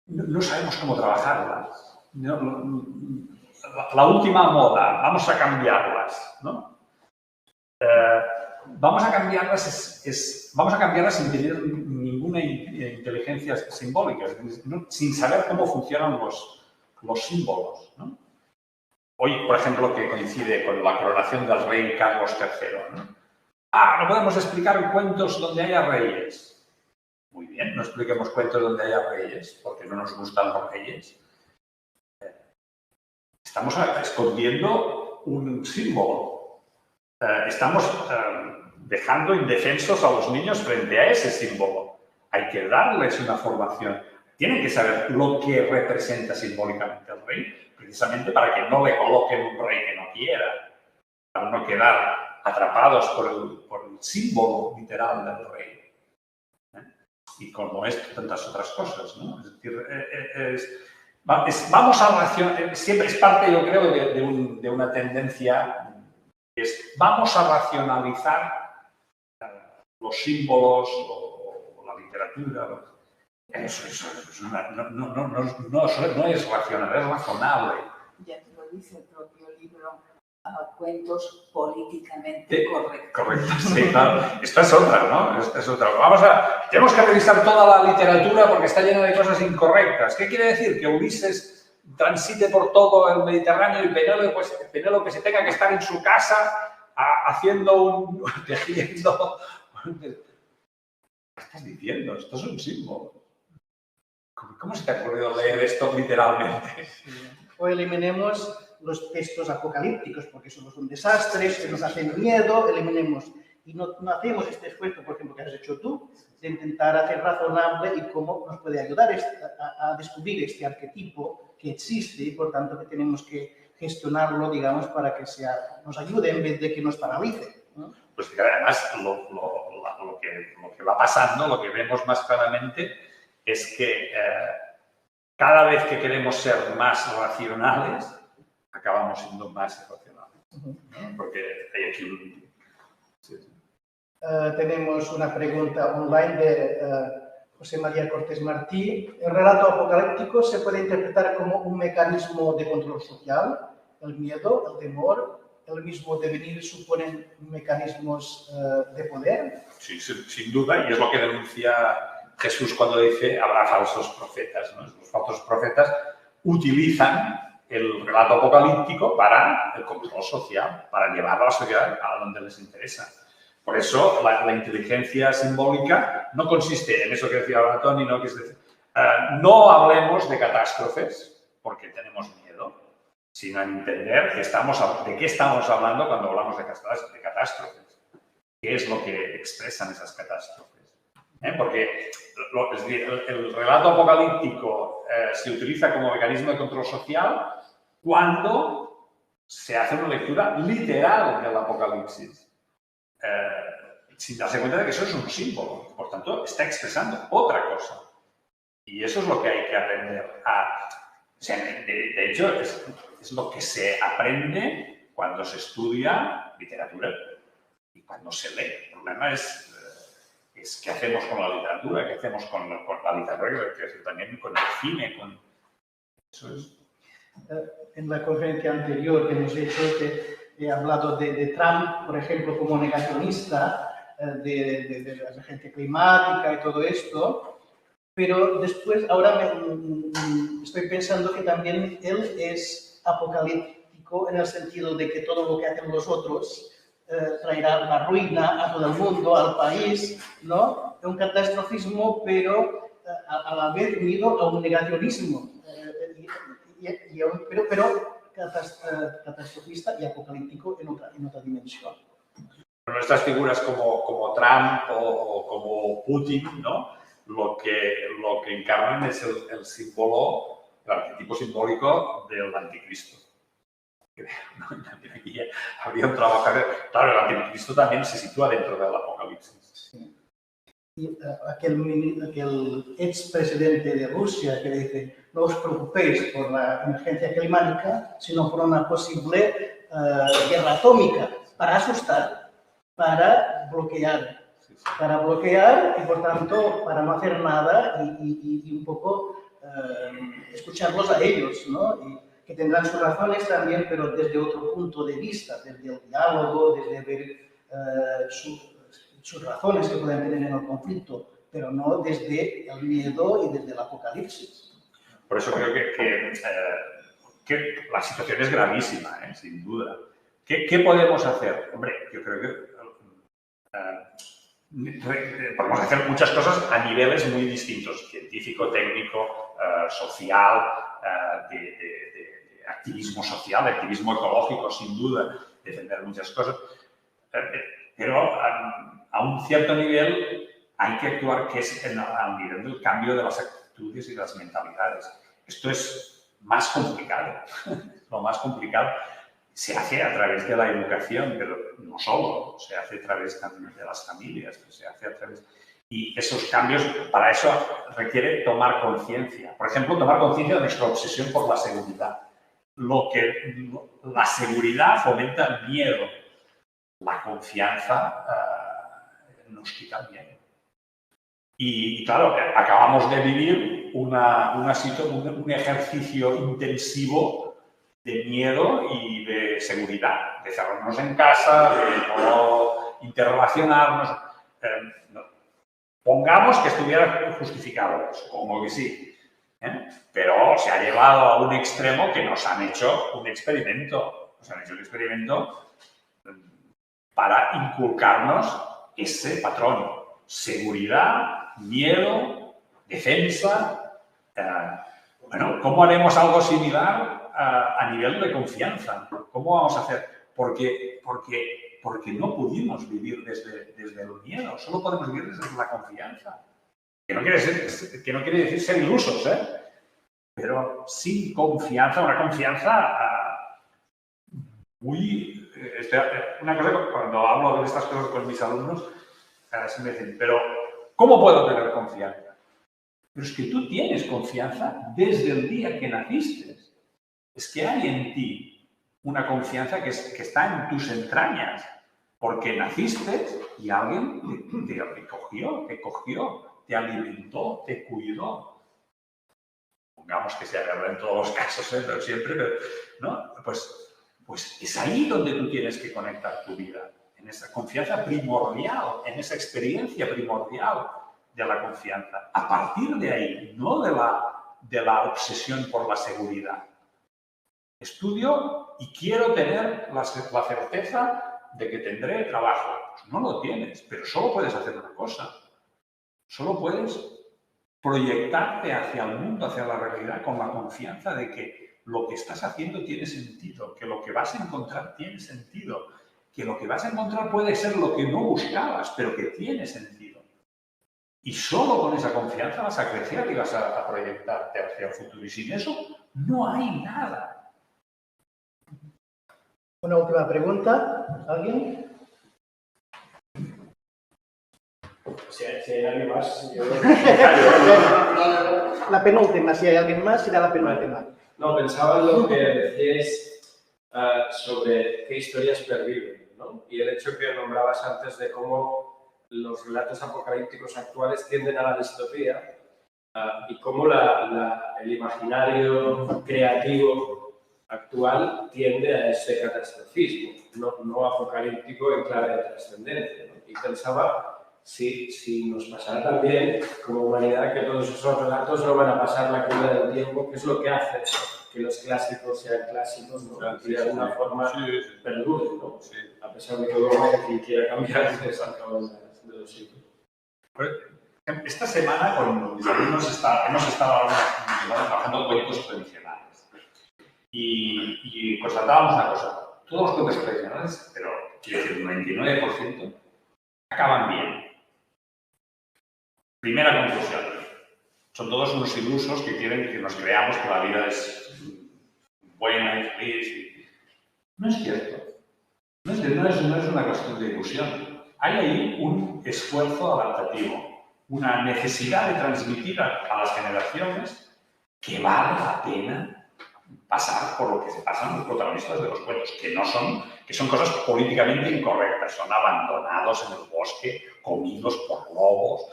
No sabemos cómo trabajarlas. La última moda, vamos a cambiarlas, ¿no? Vamos a cambiarlas sin tener ninguna inteligencia simbólica, sin saber cómo funcionan los símbolos, ¿no? Hoy, por ejemplo, que coincide con la coronación del rey Carlos III, ¿no? No podemos explicar cuentos donde haya reyes. Muy bien, no expliquemos cuentos donde haya reyes, porque no nos gustan los reyes. Estamos escondiendo un símbolo. Estamos dejando indefensos a los niños frente a ese símbolo. Hay que darles una formación. Tienen que saber lo que representa simbólicamente el rey, precisamente para que no le coloquen un rey que no quiera, para no quedar atrapados por el símbolo literal del rey. Y como esto, tantas otras cosas, ¿no? Es decir, vamos a racionalizar, siempre es parte, yo creo, de una tendencia, vamos a racionalizar los símbolos o la literatura, No es racional, es razonable. Ya te lo dice el propio libro, cuentos políticamente correctos. Correcto, sí, claro. Esta es otra, ¿no? Esta es otra. Tenemos que revisar toda la literatura porque está llena de cosas incorrectas. ¿Qué quiere decir? Que Ulises transite por todo el Mediterráneo y Penélope se tenga que estar en su casa tejiendo. ¿Qué estás diciendo? Esto es un símbolo. ¿Cómo se te ha ocurrido leer esto literalmente? Sí. O eliminemos los textos apocalípticos, porque somos un desastre, que nos hacen miedo, eliminemos. Y no hacemos este esfuerzo, por ejemplo, que has hecho tú, de intentar hacer razonable y cómo nos puede ayudar a descubrir este arquetipo que existe y, por tanto, que tenemos que gestionarlo, digamos, para que nos ayude en vez de que nos paralice, ¿no? Pues que además lo que va pasando, lo que vemos más claramente, es que cada vez que queremos ser más racionales, acabamos siendo más irracionales, ¿no? Porque hay aquí un... Sí. Tenemos una pregunta online de José María Cortés Martí. ¿El relato apocalíptico se puede interpretar como un mecanismo de control social? ¿El miedo, el temor, el mismo devenir suponen mecanismos de poder? Sí, sin duda, y es lo que denuncia Jesús cuando dice habrá falsos profetas, ¿no? Los falsos profetas utilizan el relato apocalíptico para el control social, para llevar a la sociedad a donde les interesa. Por eso la inteligencia simbólica no consiste en eso que decía ahora Tony, ¿no? Que es decir, no hablemos de catástrofes porque tenemos miedo, sino en entender de qué estamos hablando cuando hablamos de catástrofes. ¿Qué es lo que expresan esas catástrofes? Porque el relato apocalíptico se utiliza como mecanismo de control social cuando se hace una lectura literal del apocalipsis, sin darse cuenta de que eso es un símbolo. Por tanto, está expresando otra cosa. Y eso es lo que hay que aprender a... O sea, de hecho, es lo que se aprende cuando se estudia literatura y cuando se lee. El problema es qué hacemos con la literatura, qué hacemos con la literatura, qué hacemos también con el cine. Eso es. En la conferencia anterior que hemos hecho, he hablado de Trump, por ejemplo, como negacionista de la emergencia climática y todo esto, pero después, ahora estoy pensando que también él es apocalíptico en el sentido de que todo lo que hacen los otros traerá la ruina a todo el mundo, al país, ¿no? Un catastrofismo, pero a la vez unido a un negacionismo, pero catastrofista y apocalíptico en otra dimensión. Nuestras figuras como Trump o como Putin, ¿no? Lo que encarnan es el símbolo, el arquetipo simbólico del anticristo. Aquí habría un trabajo. Claro, el anticristo también se sitúa dentro del apocalipsis. Sí. Y aquel expresidente de Rusia que dice: no os preocupéis por la emergencia climática, sino por una posible guerra atómica, para asustar, para bloquear y por tanto para no hacer nada y un poco escucharlos a ellos, ¿no? Y que tendrán sus razones también, pero desde otro punto de vista, desde el diálogo, desde ver sus razones que pueden tener en el conflicto, pero no desde el miedo y desde el apocalipsis. Por eso creo que la situación es gravísima, sin duda. ¿Qué podemos hacer? Hombre, yo creo que podemos hacer muchas cosas a niveles muy distintos, científico, técnico, social, de activismo social, de activismo ecológico, sin duda, defender muchas cosas. Pero a un cierto nivel hay que actuar que es al nivel del cambio de las actitudes y de las mentalidades. Esto es más complicado, lo más complicado. Se hace a través de la educación, pero no solo, se hace a través también de las familias, se hace a través... Y esos cambios, para eso requiere tomar conciencia. Por ejemplo, tomar conciencia de nuestra obsesión por la seguridad. La seguridad fomenta el miedo. La confianza nos quita el miedo. Y claro, acabamos de vivir un ejercicio intensivo de miedo y de seguridad, de cerrarnos en casa, de no interrelacionarnos. No. Pongamos que estuviera justificado eso, como que sí, pero se ha llevado a un extremo que nos han hecho un experimento. Nos han hecho un experimento para inculcarnos ese patrón. Seguridad, miedo, defensa. Bueno, ¿cómo haremos algo similar a nivel de confianza? ¿Cómo vamos a hacer? Porque no pudimos vivir desde el miedo, solo podemos vivir desde la confianza. Que no quiere decir ser ilusos, pero sin confianza, una confianza muy... Una cosa que cuando hablo de estas cosas con mis alumnos, se me dicen, pero ¿cómo puedo tener confianza? Pero es que tú tienes confianza desde el día que naciste. Es que hay en ti una confianza que está en tus entrañas, porque naciste y alguien te cogió, te alimentó, te cuidó. Pongamos que sea verdad en todos los casos, pero siempre, ¿no? Pues es ahí donde tú tienes que conectar tu vida, en esa confianza primordial, en esa experiencia primordial de la confianza. A partir de ahí, no de la obsesión por la seguridad. Estudio y quiero tener la certeza de que tendré trabajo. Pues no lo tienes, pero solo puedes hacer una cosa. Solo puedes proyectarte hacia el mundo, hacia la realidad, con la confianza de que lo que estás haciendo tiene sentido, que lo que vas a encontrar tiene sentido, que lo que vas a encontrar puede ser lo que no buscabas, pero que tiene sentido. Y solo con esa confianza vas a crecer y vas a proyectarte hacia el futuro. Y sin eso, no hay nada. Una última pregunta. ¿Alguien? Si hay alguien más, yo... La penúltima, si hay alguien más, será la penúltima. No, pensaba en lo que decíais sobre qué historias perviven, ¿no? Y el hecho que nombrabas antes de cómo los relatos apocalípticos actuales tienden a la distopía y cómo el imaginario creativo actual tiende a ese catastrofismo, no apocalíptico en clave de trascendencia, ¿no? Y pensaba si nos pasara también como humanidad que todos esos relatos no van a pasar la cura del tiempo, que es lo que hace que los clásicos sean clásicos, ¿no? Y de alguna forma perduren, ¿no? Sí. A pesar de que luego hay quien quiera cambiar al cabo de los siglos. Esta semana con mis alumnos hemos estado trabajando cuentos tradicionales y constatábamos una cosa, todos los cuentos tradicionales, pero quiero decir, el 99%, acaban bien. Primera conclusión, son todos unos ilusos que quieren que nos creamos que la vida es buena y feliz. No es cierto. No es una cuestión de ilusión. Hay ahí un esfuerzo adaptativo, una necesidad de transmitir a las generaciones que vale la pena pasar por lo que se pasan los protagonistas de los cuentos, que son cosas políticamente incorrectas, son abandonados en el bosque, comidos por lobos,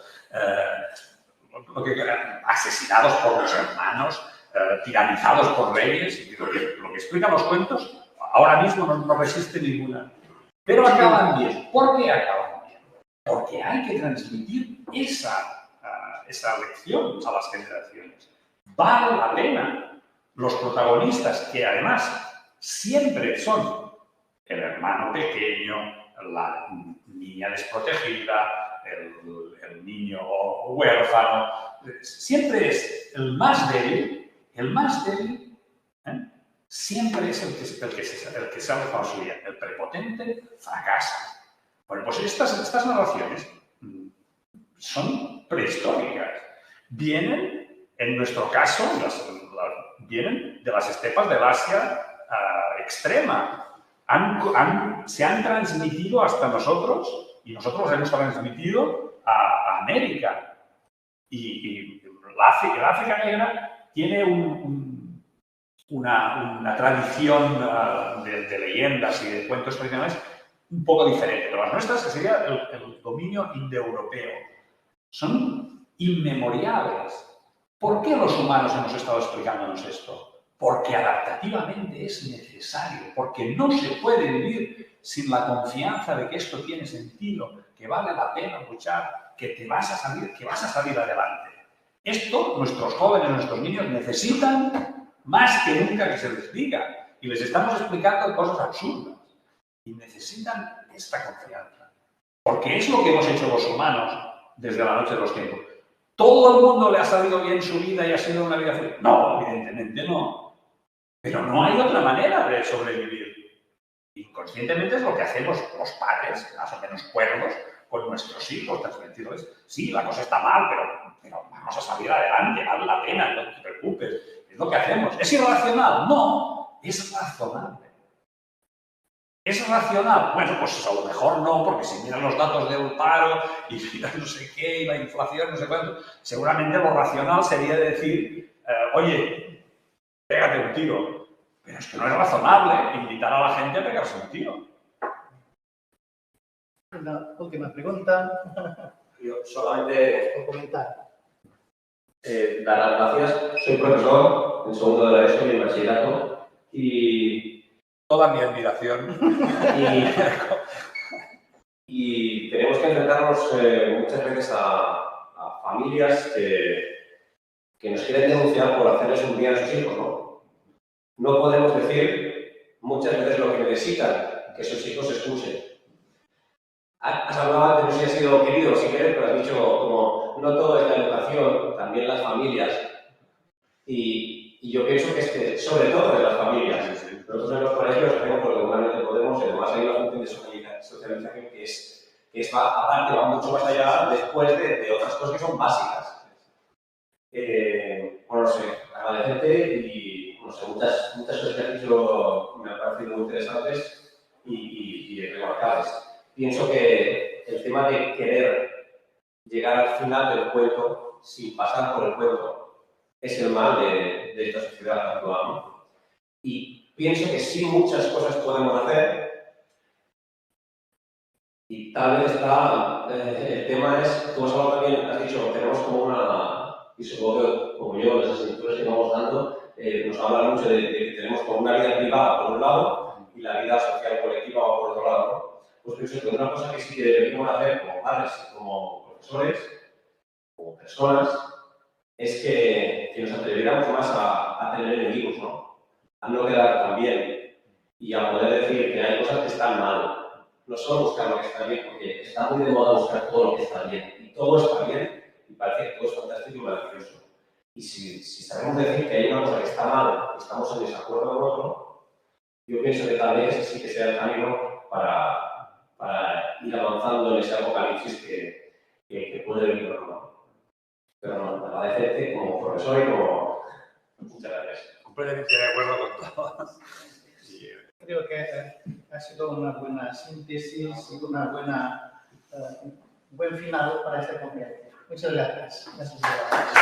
asesinados por los hermanos, tiranizados por reyes. Lo que explican los cuentos ahora mismo no resiste ninguna. Pero acaban bien. ¿Por qué acaban bien? Porque hay que transmitir esa lección a las generaciones. Vale la pena. Los protagonistas, que además siempre son el hermano pequeño, la niña desprotegida, el niño huérfano, siempre es el más débil, siempre es el que sale con la suya. El prepotente fracasa. Bueno, pues estas narraciones son prehistóricas. Vienen, en nuestro caso, vienen de las estepas del Asia extrema. Se han transmitido hasta nosotros y nosotros hemos transmitido a América. Y el África negra tiene una tradición de leyendas y de cuentos tradicionales un poco diferente. Pero las nuestras, que sería el dominio indoeuropeo, son inmemoriales. ¿Por qué los humanos hemos estado explicándonos esto? Porque adaptativamente es necesario, porque no se puede vivir sin la confianza de que esto tiene sentido, que vale la pena luchar, que vas a salir adelante. Esto nuestros jóvenes, nuestros niños necesitan más que nunca que se les diga. Y les estamos explicando cosas absurdas. Y necesitan esta confianza. Porque es lo que hemos hecho los humanos desde la noche de los tiempos. ¿Todo el mundo le ha salido bien su vida y ha sido una vida feliz? No, evidentemente no. Pero no hay otra manera de sobrevivir. Inconscientemente es lo que hacemos los padres, más o menos cuerdos, con nuestros hijos, transmitirles, sí, la cosa está mal, pero vamos a salir adelante, vale la pena, no te preocupes. Es lo que hacemos. ¿Es irracional? No, es razonable. ¿Es racional? Bueno, pues a lo mejor no, porque si miran los datos del paro y miran no sé qué, y la inflación, no sé cuánto, seguramente lo racional sería decir, oye, pégate un tiro. Pero es que no es razonable invitar a la gente a pegarse un tiro. Una última pregunta. Yo solamente Por comentar. dar las gracias. Soy profesor en segundo de la ESO y en bachillerato y Toda mi admiración. Y tenemos que enfrentarnos muchas veces a familias que nos quieren denunciar por hacerles un bien a sus hijos, ¿no? No podemos decir muchas veces lo que necesitan, que sus hijos se excusen. Has hablado antes, no sé si has sido querido, si quieres, pero has dicho como no todo es la educación, también las familias. Y yo pienso que es que, sobre todo de las familias. Nosotros en los colegios hacemos lo que normalmente podemos, y además hay una función de socialización que aparte va mucho más allá después de otras cosas que son básicas. Bueno, no sé, agradecerte y no sé, muchas cosas que has dicho me han parecido muy interesantes y remarcables. Pienso que el tema de querer llegar al final del cuento sin pasar por el cuento es el mal de esta sociedad actual, ¿no? Y pienso que sí muchas cosas podemos hacer y tal vez está, el tema es, tú has hablado también, has dicho, tenemos como una, y supongo que como yo, las asignaturas que vamos dando, nos hablan mucho de que tenemos como una vida privada por un lado y la vida social colectiva por otro lado, ¿no? Pues pienso que una cosa que sí que deberíamos hacer como padres, como profesores, como personas, es que nos atreviéramos más a tener enemigos, ¿no? A no quedar tan bien y a poder decir que hay cosas que están mal. No solo buscar lo que está bien, porque está muy de moda buscar todo lo que está bien. Y todo está bien y parece que todo es fantástico y maravilloso. Y si sabemos decir que hay una cosa que está mal y estamos en desacuerdo con otro, yo pienso que tal vez sí que sea el camino para ir avanzando en ese apocalipsis que puede venir, ¿no? Pero no, agradecerte como profesor y como... Muchas gracias. Completamente de acuerdo con todo. Creo que ha sido una buena síntesis y un buen final para esta conferencia. Muchas gracias. Gracias.